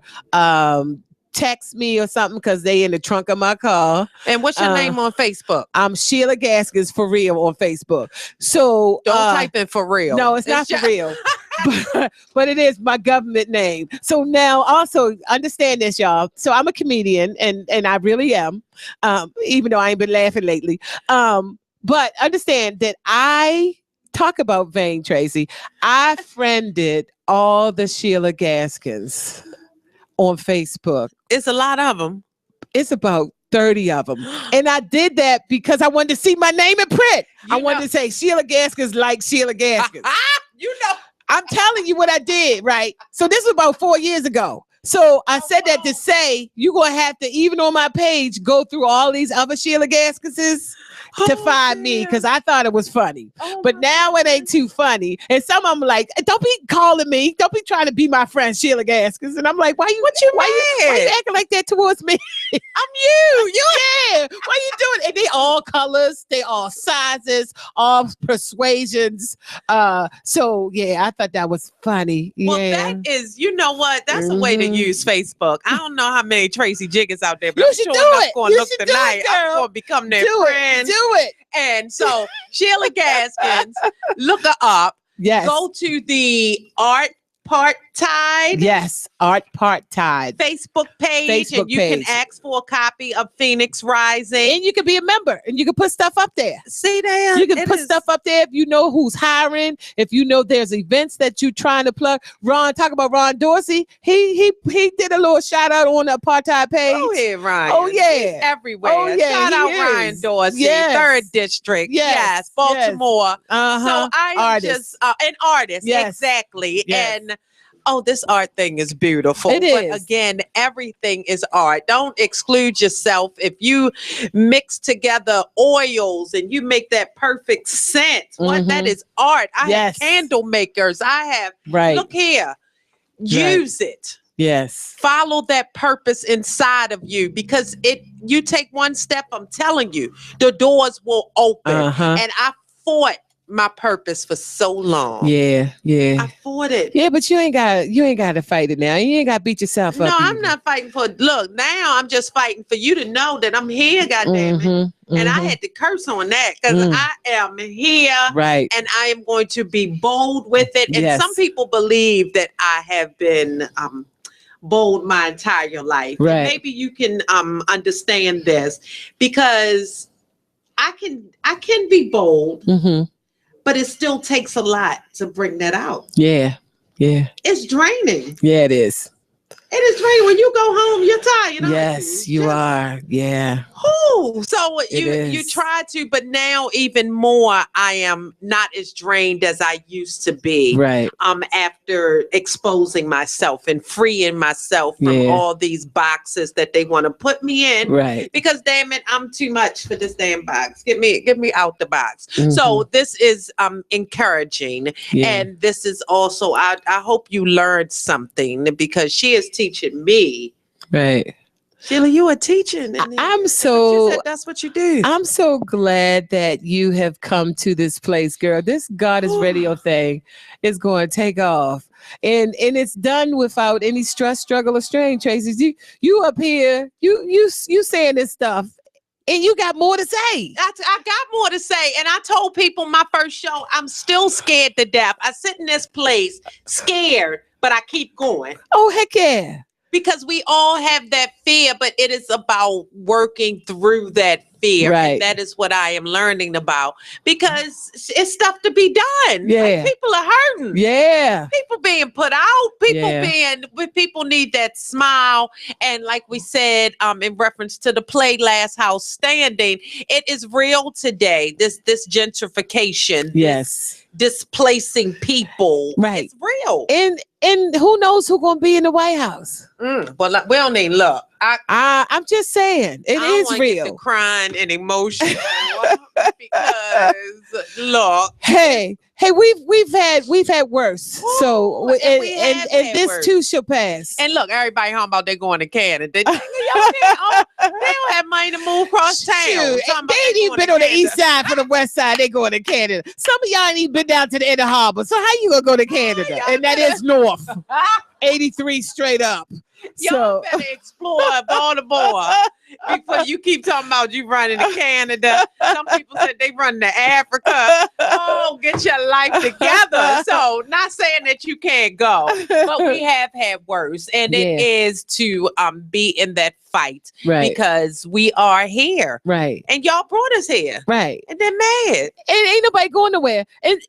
text me or something because they in the trunk of my car. And what's your name on Facebook? I'm Sheila Gaskins for real on Facebook. So don't type in for real. No, it's not for real. But it is my government name. So now also understand this, y'all. So I'm a comedian and I really am, even though I ain't been laughing lately. But understand that I talk about Vane, Tracy. I friended all the Sheila Gaskins on Facebook. It's a lot of them. It's about 30 of them. And I did that because I wanted to see my name in print. I wanted to say Sheila Gaskins like Sheila Gaskins. You know. I'm telling you what I did, right? So this was about 4 years ago. So I said that to say you're going to have to, even on my page, go through all these other Sheila Gaskinses to find me because I thought it was funny. But now it ain't too funny. And some of them like, don't be calling me. Don't be trying to be my friend Sheila Gaskins. And I'm like, why you acting like that towards me? I'm you. Yeah. Why you doing it? And they all colors, they all sizes, all persuasions. So yeah, I thought that was funny. Well, yeah. that is, you know what? That's a way to use Facebook. I don't know how many Tracy Jiggers out there, but You I'm should sure do enough it. going to You look should do tonight. it, I'm girl. going to become their Do friend. it. Do it. And so Sheila Gaskins, look her up. Yes. Go to the Art Part Tide. Yes, Art Part Tide Facebook page, and you can ask for a copy of Phoenix Rising. And you can be a member and you can put stuff up there. See there? You can put stuff up there if you know who's hiring, if you know there's events that you're trying to plug. Talk about Ron Dorsey. He did a little shout out on the apartheid page. Oh yeah, Ryan. Oh yeah. He's everywhere. Oh yeah. Shout out Ryan Dorsey, Yes. 3rd District. Yes. Baltimore. Uh-huh. So I am just an artist. Yes. Exactly. Yes. And this art thing is beautiful. It but is. Again, everything is art. Don't exclude yourself. If you mix together oils and you make that perfect scent, that is art. I have candle makers. I have, look here, use it. Yes. Follow that purpose inside of you because you take one step, I'm telling you, the doors will open. And I fought my purpose for so long. Yeah. I fought it. Yeah, but you ain't got to fight it now. You ain't got to beat yourself up. No, I'm not fighting for. Look, now I'm just fighting for you to know that I'm here. Goddamn it! And I had to curse on that because I am here, right? And I am going to be bold with it. And some people believe that I have been bold my entire life. Right. And maybe you can understand this because I can be bold. But it still takes a lot to bring that out. Yeah. It's draining. Yeah, it is. It is draining. When you go home, you're tired. Yes, you are. Yeah. So you try to, but now even more, I am not as drained as I used to be. Right. After exposing myself and freeing myself from all these boxes that they want to put me in. Right. Because damn it, I'm too much for this damn box. Get me out the box. So this is encouraging. And this is also I hope you learned something because she is teaching me. Right. Sheila, you are teaching. I'm so. She said that's what you do. I'm so glad that you have come to this place, girl. This Goddess Radio thing is going to take off, and it's done without any stress, struggle, or strain. Tracy, you up here, you saying this stuff, and you got more to say. I got more to say, and I told people my first show, I'm still scared to death. I sit in this place scared, but I keep going. Oh heck yeah. Because we all have that fear, but it is about working through that fear. Right. And that is what I am learning about because it's stuff to be done. Yeah. Like, people are hurting. Yeah. People being put out. People need that smile. And like we said, in reference to the play Last House Standing, it is real today. This gentrification. Yes. Displacing people. Right. It's real. And who knows who's gonna be in the White House? Well, we don't need look. I'm just saying it is real. Get to crying and emotional because look. Hey, Hey, we've had worse. Ooh, So and we have and had this worse. too shall pass. And look, everybody home about they going to Canada. They don't have money to move across town. Shoot, they ain't even been on the east side from the west side. They going to Canada. Some of y'all ain't even been down to the inner harbor. So how you gonna go to Canada? And that is north. 83 straight up. Y'all better explore Baltimore before you keep talking about you running to Canada. Some people said they run to Africa. Oh, get your life together. So, not saying that you can't go, but we have had worse, and it is to be in that fight, right? Because we are here, right? And y'all brought us here, right? And they're mad, and ain't nobody going nowhere.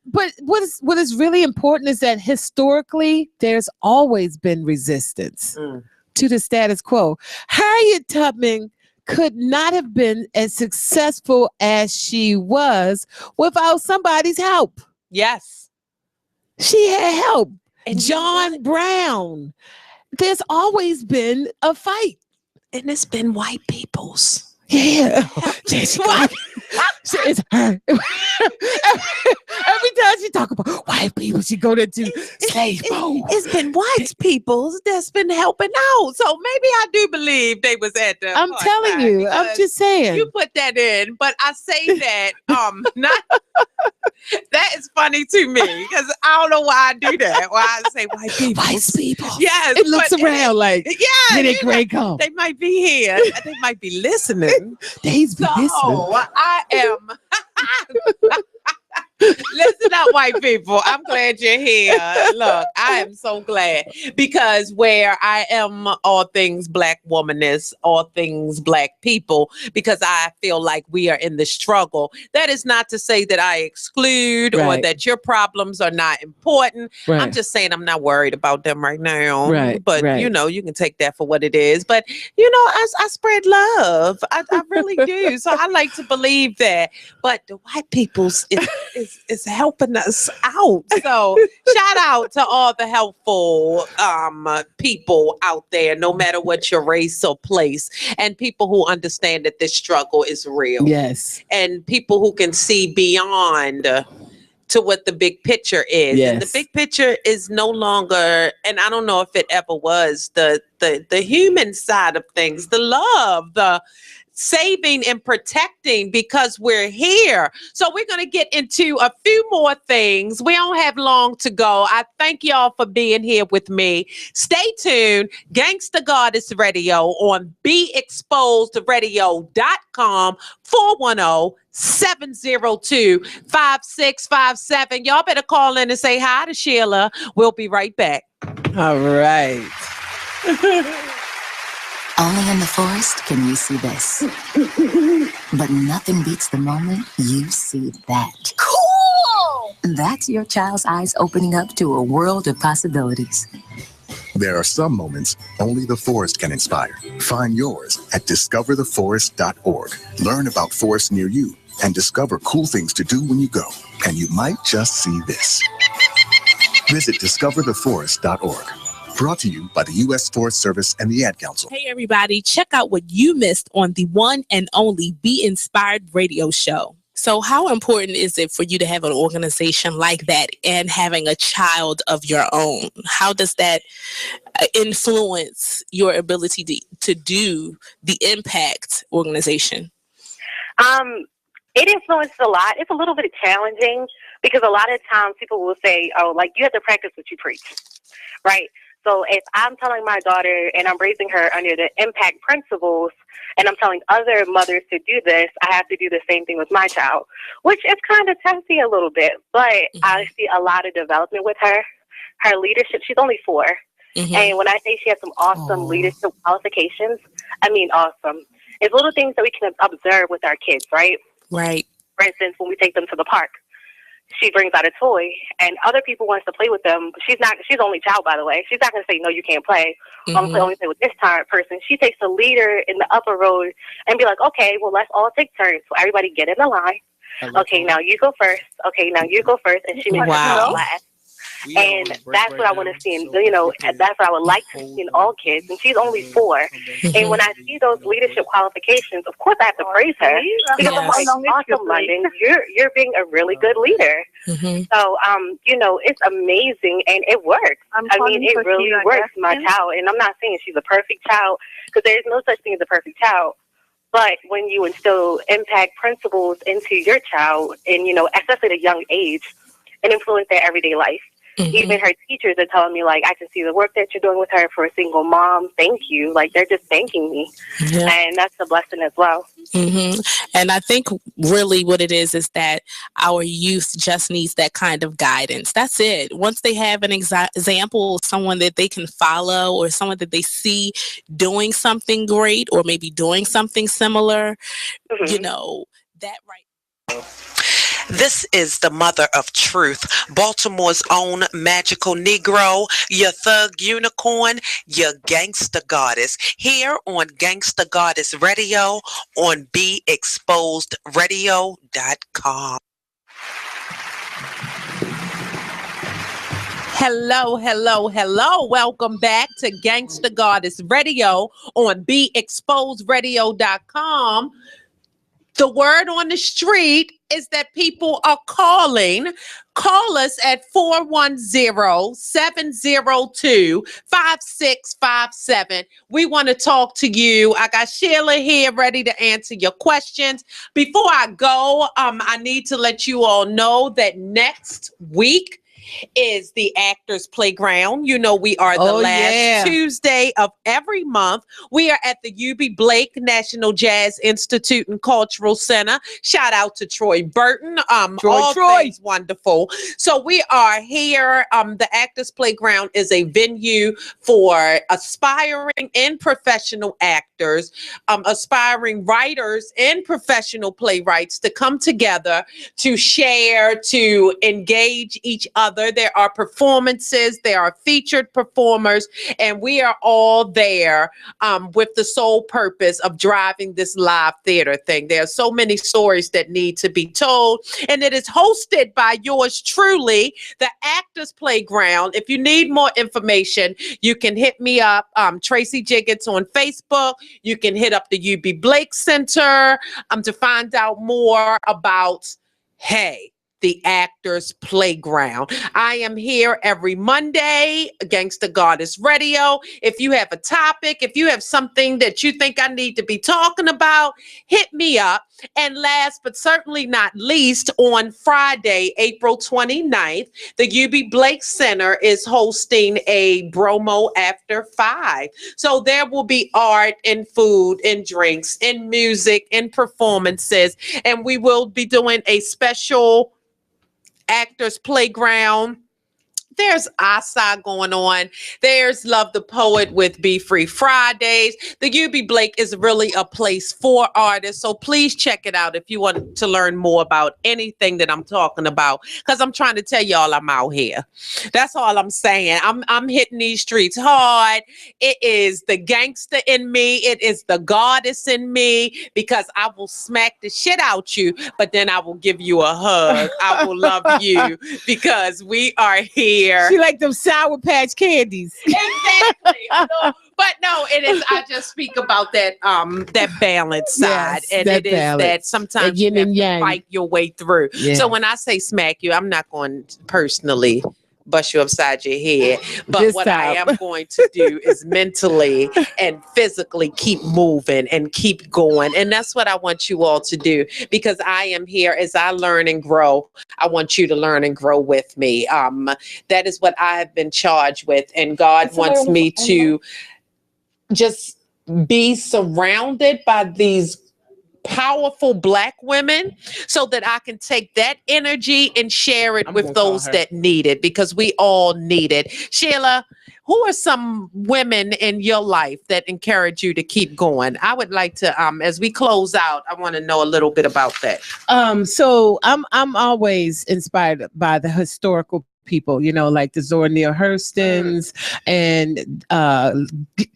But what is really important is that historically, there's always been resistance to the status quo. Harriet Tubman could not have been as successful as she was without somebody's help. Yes. She had help. And John Brown. There's always been a fight. And it's been white people's. Yeah. It's her. Every time she talk about white people, she go to slave mode. It's been white people that's been helping out. So maybe I do believe they was at the I'm telling you. I'm just saying. You put that in, but I say that not that is funny to me because I don't know why I do that. Why I say white people. White people. Yes. It looks around like did it great come? They might be here. They might be listening. They's be listening. I am listen up, white people. I'm glad you're here. Look, I am so glad because where I am all things black womanist, all things black people, because I feel like we are in the struggle. That is not to say that I exclude or that your problems are not important. Right. I'm just saying I'm not worried about them right now. Right. But you know, you can take that for what it is. But you know, I spread love. I really do. So I like to believe that. But the white people's is helping us out. So shout out to all the helpful people out there, no matter what your race or place, and people who understand that this struggle is real. Yes. And people who can see beyond to what the big picture is. Yes. And the big picture is no longer, and I don't know if it ever was, the human side of things, the love, the saving and protecting, because we're here. So we're going to get into a few more things. We don't have long to go. I thank y'all for being here with me. Stay tuned. Gangsta Goddess Radio on BeExposedRadio.com 410-702-5657. Y'all better call in and say hi to Sheila. We'll be right back. All right. Only in the forest can you see this. But nothing beats the moment you see that. Cool! That's your child's eyes opening up to a world of possibilities. There are some moments only the forest can inspire. Find yours at discovertheforest.org. Learn about forests near you and discover cool things to do when you go. And you might just see this. Visit discovertheforest.org. Brought to you by the U.S. Forest Service and the Ad Council. Hey, everybody, check out what you missed on the one and only Be Inspired radio show. So how important is it for you to have an organization like that and having a child of your own? How does that influence your ability to do the Impact organization? It influences a lot. It's a little bit challenging because a lot of times people will say, oh, like you have to practice what you preach, right? So if I'm telling my daughter and I'm raising her under the impact principles and I'm telling other mothers to do this, I have to do the same thing with my child, which is kind of testy a little bit, but I see a lot of development with her. Her leadership, she's only 4. And when I say she has some awesome leadership qualifications, I mean awesome. It's little things that we can observe with our kids, right? Right. For instance, when we take them to the park, she brings out a toy and other people wants to play with them. She's only child, by the way. She's not going to say, no, you can't play. Only play with this tired person. She takes the leader in the upper road and be like, okay, well, let's all take turns. So everybody get in the line. Okay, now you go first. Okay, now you go first. And she makes her last. And that's what I want to see in, that's what I would like to see in all kids. And she's only 4. And when I see those leadership qualifications, of course I have to praise her because I'm like, awesome, London, you're being a really good leader. So, it's amazing and it works. I mean, it really works, my child. And I'm not saying she's a perfect child because there's no such thing as a perfect child. But when you instill impact principles into your child and, especially at a young age, and influence their everyday life. Even her teachers are telling me, like, I can see the work that you're doing with her for a single mom. Thank you. Like, they're just thanking me. And that's a blessing as well. And I think really what it is that our youth just needs that kind of guidance. That's it. Once they have an example of someone that they can follow or someone that they see doing something great or maybe doing something similar, that right. This is the mother of truth, Baltimore's own magical Negro, your thug unicorn, your Gangsta Goddess, here on Gangsta Goddess Radio on BeExposedRadio.com. Hello, hello, hello. Welcome back to Gangsta Goddess Radio on BeExposedRadio.com. The word on the street is that people are calling. Call us at 410-702-5657. We want to talk to you. I got Sheila here ready to answer your questions. Before I go, I need to let you all know that next week is the Actors Playground. We are the last Tuesday of every month. We are at the UB Blake National Jazz Institute and Cultural Center. Shout out to Troy Burton. All things wonderful. So we are here. The Actors Playground is a venue for aspiring and professional actors, aspiring writers and professional playwrights to come together to share, to engage each other. There are performances, there are featured performers, and we are all there with the sole purpose of driving this live theater thing. There are so many stories that need to be told, and it is hosted by yours truly, the Actors Playground. If you need more information, you can hit me up, Tracy Jiggets on Facebook. You can hit up the UB Blake Center to find out more about, the Actors Playground. I am here every Monday, Gangsta Goddess Radio. If you have a topic, if you have something that you think I need to be talking about, hit me up. And last but certainly not least, on Friday, April 29th, the UB Blake Center is hosting a Bromo After 5. So there will be art and food and drinks and music and performances. And we will be doing a special Actors Playground. There's Asa going on. There's Love the Poet with Be Free Fridays. The UB Blake is really a place for artists. So please check it out if you want to learn more about anything that I'm talking about. Because I'm trying to tell y'all I'm out here. That's all I'm saying. I'm hitting these streets hard. It is the gangster in me. It is the goddess in me. Because I will smack the shit out you. But then I will give you a hug. I will love you. Because we are here. She like them Sour Patch candies. Exactly. But no, it is. I just speak about that that balance side, and it is that sometimes you have to fight your way through. Yeah. So when I say smack you, I'm not going to personally bust you upside your head. But what I am going to do is mentally and physically keep moving and keep going. And that's what I want you all to do, because I am here as I learn and grow. I want you to learn and grow with me. That is what I have been charged with. And God wants me to just be surrounded by these powerful Black women so that I can take that energy and share it with those that need it, because we all need it. Sheila, who are some women in your life that encourage you to keep going? I would like to, as we close out, I want to know a little bit about that. So I'm always inspired by the historical people, like the Zora Neale Hurstons, and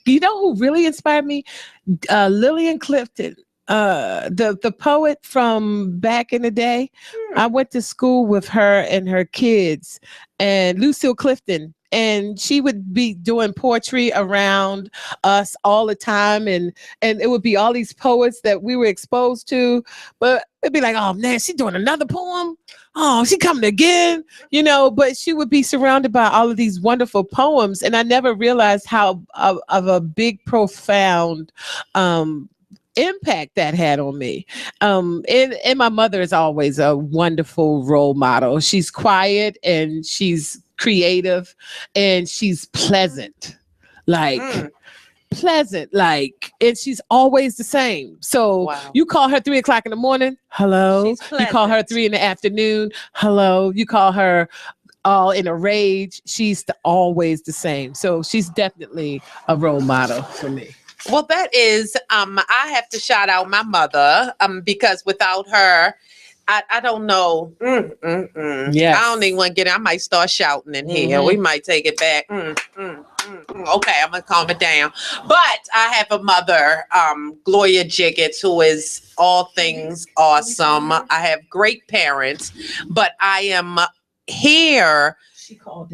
you know who really inspired me? Lillian Clifton. the poet from back in the day. I went to school with her and her kids, and Lucille Clifton. And she would be doing poetry around us all the time, and it would be all these poets that we were exposed to. But it'd be like, oh man, she's doing another poem. Oh, she coming again, But she would be surrounded by all of these wonderful poems, and I never realized how of a big, profound impact that had on me. And my mother is always a wonderful role model. She's quiet and she's creative and she's pleasant. Pleasant, and she's always the same. So you call her 3 o'clock in the morning, hello. You call her 3 in the afternoon, hello. You call her all in a rage, she's always the same. So she's definitely a role model for me. Well, that is, I have to shout out my mother, because without her, I don't know. Yes. I don't even want to get it. I might start shouting in here. We might take it back. Okay, I'm going to calm it down. But I have a mother, Gloria Jiggets, who is all things awesome. I have great parents, but I am here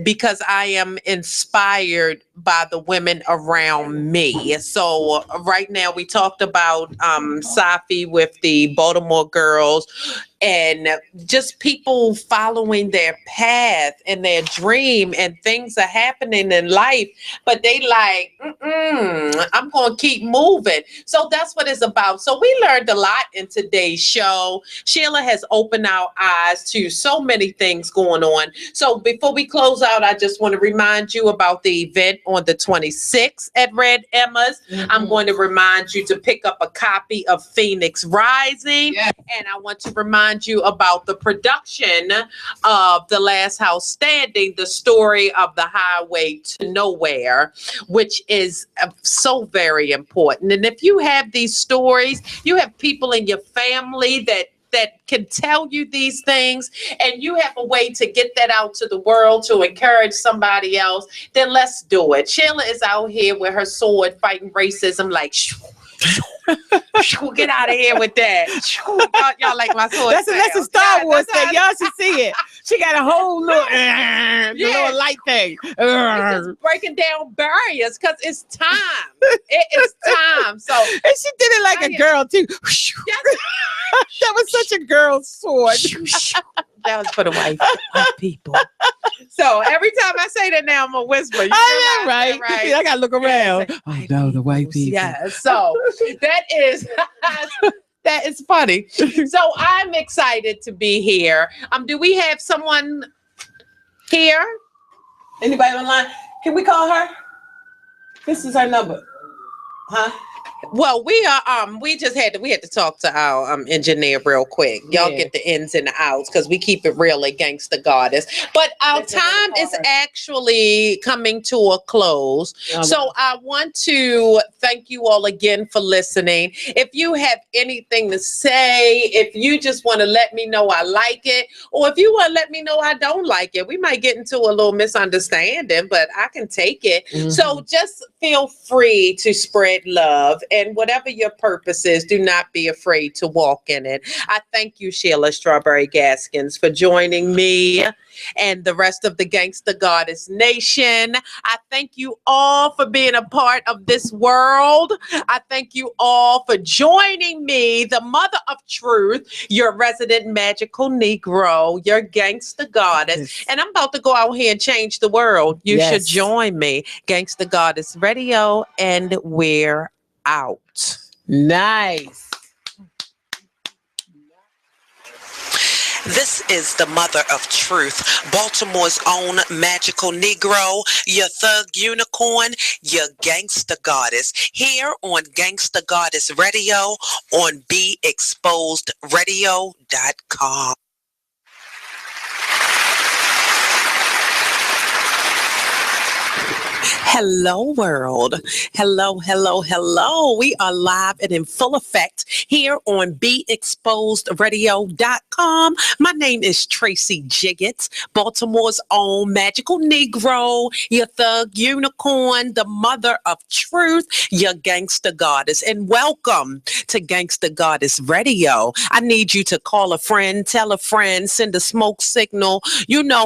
because I am inspired by the women around me. So right now we talked about Safi with the Baltimore girls, and just people following their path and their dream, and things are happening in life, but they like, I'm going to keep moving. So that's what it's about. So we learned a lot in today's show. Sheila has opened our eyes to so many things going on. So before we close out, I just want to remind you about the event on the 26th at Red Emma's. I'm going to remind you to pick up a copy of Phoenix Rising. And I want to remind you about the production of The Last House Standing, the story of the highway to nowhere, which is so very important. And if you have these stories, you have people in your family that can tell you these things, and you have a way to get that out to the world to encourage somebody else, then let's do it. Sheila is out here with her sword fighting racism like, get out of here with that. Y'all like my sword. That's a Star Wars thing. Y'all should see it. She got a whole little, little light thing. It's just breaking down barriers because it's time. It is time. So, and she did it like a girl too. That was such a girl sword. That was for the white people. So every time I say that now, I'm gonna whisper. Right. Yeah, I gotta look around. Oh no, the white people. Yeah. So that is funny. So I'm excited to be here. Do we have someone here? Anybody online? Can we call her? This is her number. Huh? Well, we had to talk to our engineer real quick. Y'all get the ins and the outs because we keep it real at Gangsta Goddess. But our time is actually coming to a close. So I want to thank you all again for listening. If you have anything to say, if you just want to let me know I like it, or if you want to let me know I don't like it, we might get into a little misunderstanding, but I can take it. So just feel free to spread love. And whatever your purpose is, do not be afraid to walk in it. I thank you, Sheila Strawberry Gaskins, for joining me and the rest of the Gangsta Goddess Nation. I thank you all for being a part of this world. I thank you all for joining me, the mother of truth, your resident magical Negro, your Gangsta Goddess. And I'm about to go out here and change the world. You should join me. Gangsta Goddess Radio, and we're out. Nice. This is the mother of truth, Baltimore's own magical Negro, your thug unicorn, your Gangsta Goddess, here on Gangsta Goddess Radio on BeExposedRadio.com. Hello, world. Hello, hello, hello. We are live and in full effect here on BeExposedRadio.com. My name is Tracy Jiggets, Baltimore's own magical Negro, your thug unicorn, the mother of truth, your Gangsta Goddess. And welcome to Gangsta Goddess Radio. I need you to call a friend, tell a friend, send a smoke signal,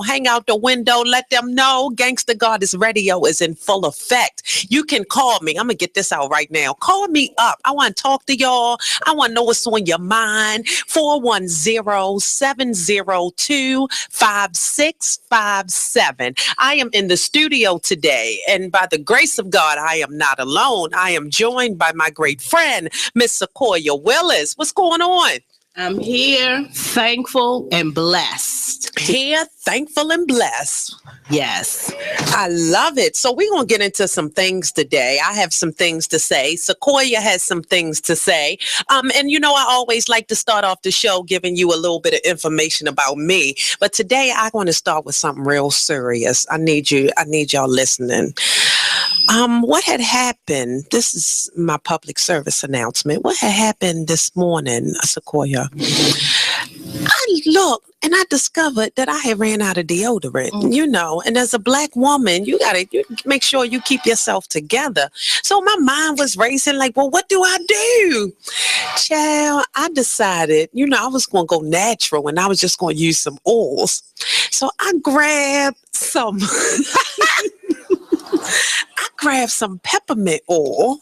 hang out the window, let them know Gangsta Goddess Radio is in full effect. You can call me. I'm going to get this out right now. Call me up. I want to talk to y'all. I want to know what's on your mind. 410-702-5657. I am in the studio today, and by the grace of God, I am not alone. I am joined by my great friend, Miss Sequoia Willis. What's going on? I'm here, thankful and blessed. Here, thankful and blessed. Yes. I love it. So we're going to get into some things today. I have some things to say. Sequoia has some things to say. And I always like to start off the show giving you a little bit of information about me. But today I want to start with something real serious. I need y'all listening. What had happened, this is my public service announcement. What had happened this morning, Sequoia? I looked and I discovered that I had ran out of deodorant, and as a Black woman, you make sure you keep yourself together. So my mind was racing like, well, what do I do? Child, I decided, I was going to go natural and I was just going to use some oils. So I grabbed some... some peppermint oil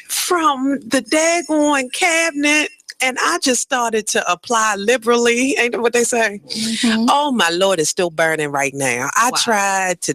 from the daggone cabinet, and I just started to apply liberally. Ain't that what they say? Mm-hmm. Oh, my Lord, it's still burning right now. I tried to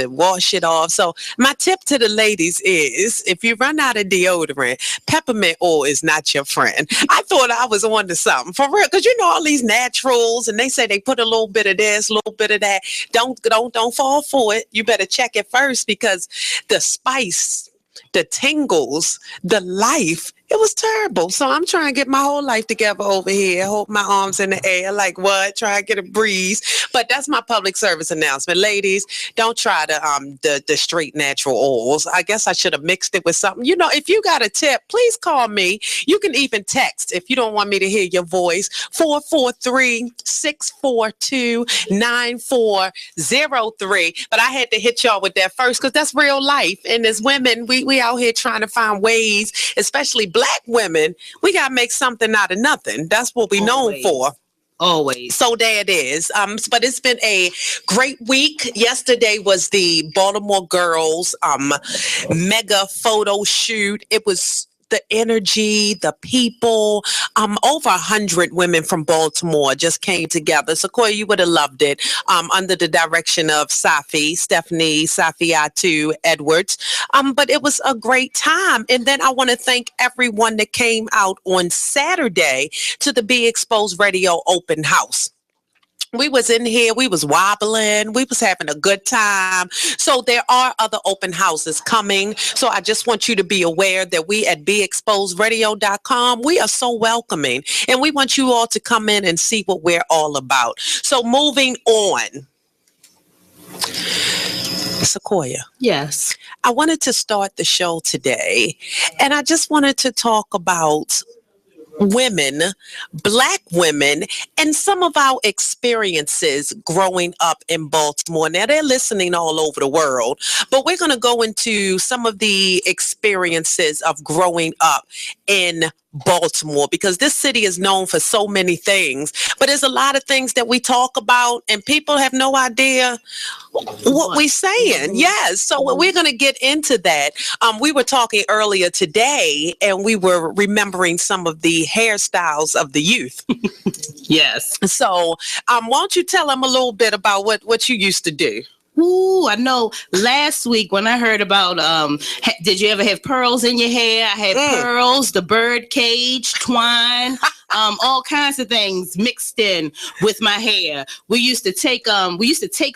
wash it off. So my tip to the ladies is, if you run out of deodorant, peppermint oil is not your friend. I thought I was on to something for real, because all these naturals, and they say they put a little bit of this, a little bit of that. Don't fall for it. You better check it first, because the spice, the tingles, the life, it was terrible. So I'm trying to get my whole life together over here. Hold my arms in the air. Like what? Try to get a breeze. But that's my public service announcement. Ladies, don't try the straight natural oils. I guess I should have mixed it with something. If you got a tip, please call me. You can even text if you don't want me to hear your voice. 443-642-9403. But I had to hit y'all with that first, because that's real life. And as women, we out here trying to find ways, especially Black women, we got to make something out of nothing. That's what we known for. Always. So there it is. But it's been a great week. Yesterday was the Baltimore Girls mega photo shoot. It was the energy, the people, over 100 women from Baltimore just came together. Sequoia, you would have loved it, under the direction of Stephanie Safiatu Edwards. But it was a great time. And then I want to thank everyone that came out on Saturday to the Be Exposed Radio open house. We was in here, we was wobbling, we was having a good time. So there are other open houses coming. So I just want you to be aware that we at BeExposedRadio.com, we are so welcoming. And we want you all to come in and see what we're all about. So moving on. Sequoia. Yes. I wanted to start the show today, and I just wanted to talk about women, Black women, and some of our experiences growing up in Baltimore. Now, they're listening all over the world, but we're going to go into some of the experiences of growing up in Baltimore, because this city is known for so many things, but there's a lot of things that we talk about and people have no idea what we're saying. Yes. So we're going to get into that. We were talking earlier today and we were remembering some of the hairstyles of the youth. Yes. So why don't you tell them a little bit about what you used to do? Ooh, I know last week when I heard about, did you ever have pearls in your hair? I had pearls, the bird cage, twine, all kinds of things mixed in with my hair. We used to take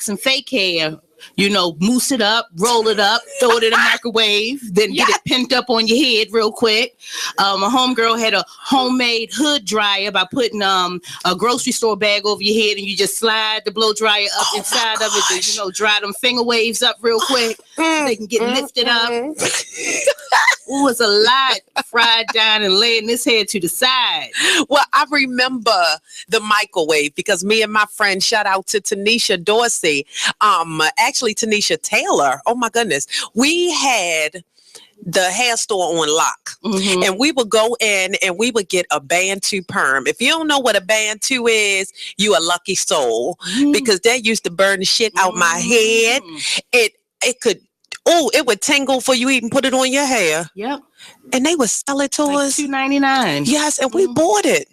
some fake hair Mousse it up, roll it up, throw it in the microwave, then get it pinned up on your head real quick. My homegirl had a homemade hood dryer by putting a grocery store bag over your head, and you just slide the blow dryer up inside of it to, dry them finger waves up real quick. So they can get lifted up. Ooh, it's a lot fried down and laying this head to the side. Well, I remember the microwave because me and my friend, shout out to Tanisha Dorsey, actually Tanisha Taylor. Oh my goodness. We had the hair store on lock, and we would go in and we would get a Bantu perm. If you don't know what a Bantu is, you a lucky soul, because that used to burn the shit out my head. It would tingle for you even put it on your hair. Yep. And they would sell it to us $2.99. Yes, and we bought it.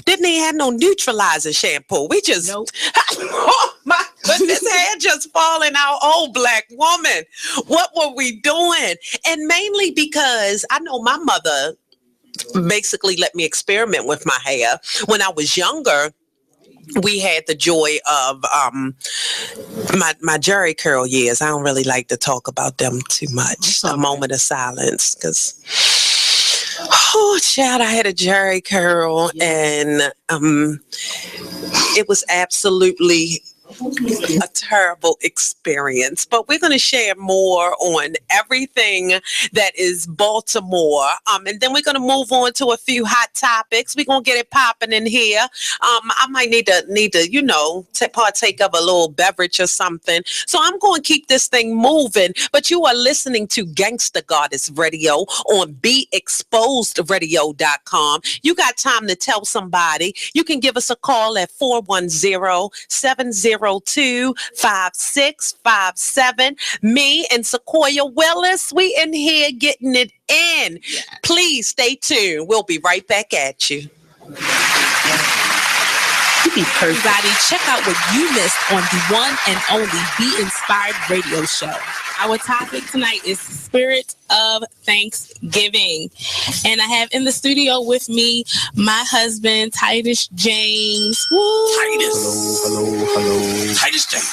Didn't even have no neutralizer shampoo. We just oh my goodness, hair just falling out. Oh, Black woman, what were we doing? And mainly because I know my mother basically let me experiment with my hair when I was younger. We had the joy of my Jerry curl years. I don't really like to talk about them too much. A moment of silence, because child, I had a Jerry curl, and it was absolutely a terrible experience. But we're going to share more on everything that is Baltimore, and then we're going to move on to a few hot topics. We're going to get it popping in here. I might need to partake of a little beverage or something, so I'm going to keep this thing moving. But you are listening to Gangsta Goddess Radio on BeExposedRadio.com. You got time to tell somebody. You can give us a call at 410-702-5657. Me and Sequoia Willis, we in here getting it in. Please stay tuned. We'll be right back at you. Everybody, check out what you missed on the one and only Be Inspired Radio Show. Our topic tonight is Spirit of Thanksgiving. And I have in the studio with me my husband, Titus James. Woo. Hello. Titus James.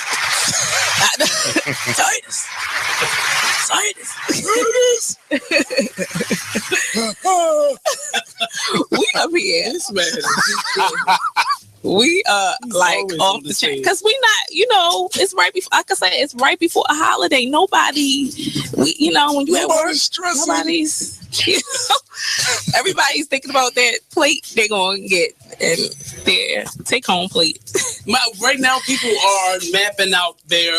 Titus. We up here. This man. We like off the chain because we not, it's right before. Like I said, it's right before a holiday. Nobody, when you at work, nobody's. Everybody's thinking about that plate they're gonna get and their take-home plate. Right now, people are mapping out their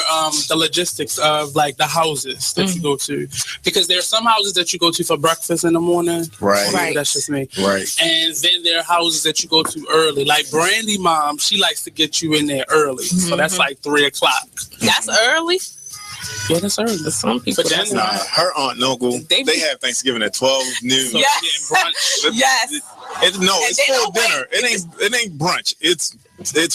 the logistics of like the houses that you go to, because there are some houses that you go to for breakfast in the morning. Right. That's just me. Right. And then there are houses that you go to early. Like Brandy Mom, she likes to get you in there early, so that's like 3:00. That's early. Yeah, that's early. Some people. But then her aunt and uncle, they have Thanksgiving at 12 noon. So yes. It's full dinner. It ain't brunch. It's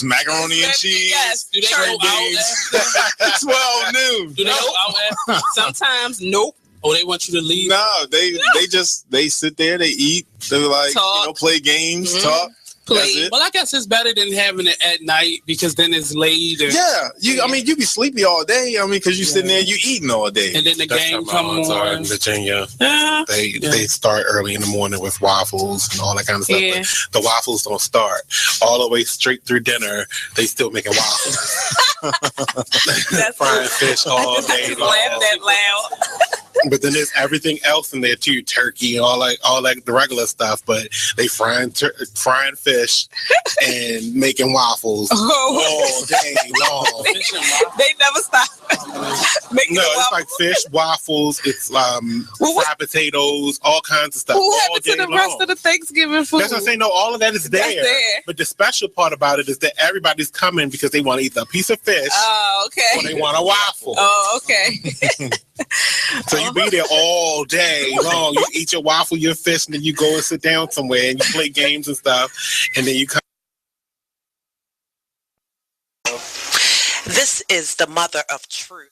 macaroni and cheese. Yes. Do they go out? 12 noon. Do they go out? Sometimes, nope. Oh, they want you to leave? No, they sit there, they eat, they like talk. Play games, talk. Well, I guess it's better than having it at night, because then it's late. You be sleepy all day. Because you sitting there, you eating all day. And then the game come on. In Virginia, they start early in the morning with waffles and all that kind of stuff. Yeah. But the waffles don't start all the way straight through dinner. They still making waffles. Frying fish all day long. Laugh that loud. But then there's everything else in there too, turkey and all like the regular stuff. But they frying fish and making waffles all day long. They never stop. It's like fish, waffles. It's fried potatoes, all kinds of stuff. What happened to the rest of the Thanksgiving food? That's what I'm saying. No, all of that is there. That's there. But the special part about it is that everybody's coming because they want to eat a piece of fish. Oh, okay. Or they want a waffle. Oh, okay. So you be there all day long. You eat your waffle, your fish, and then you go and sit down somewhere and you play games and stuff. And then you come. This is the mother of truth.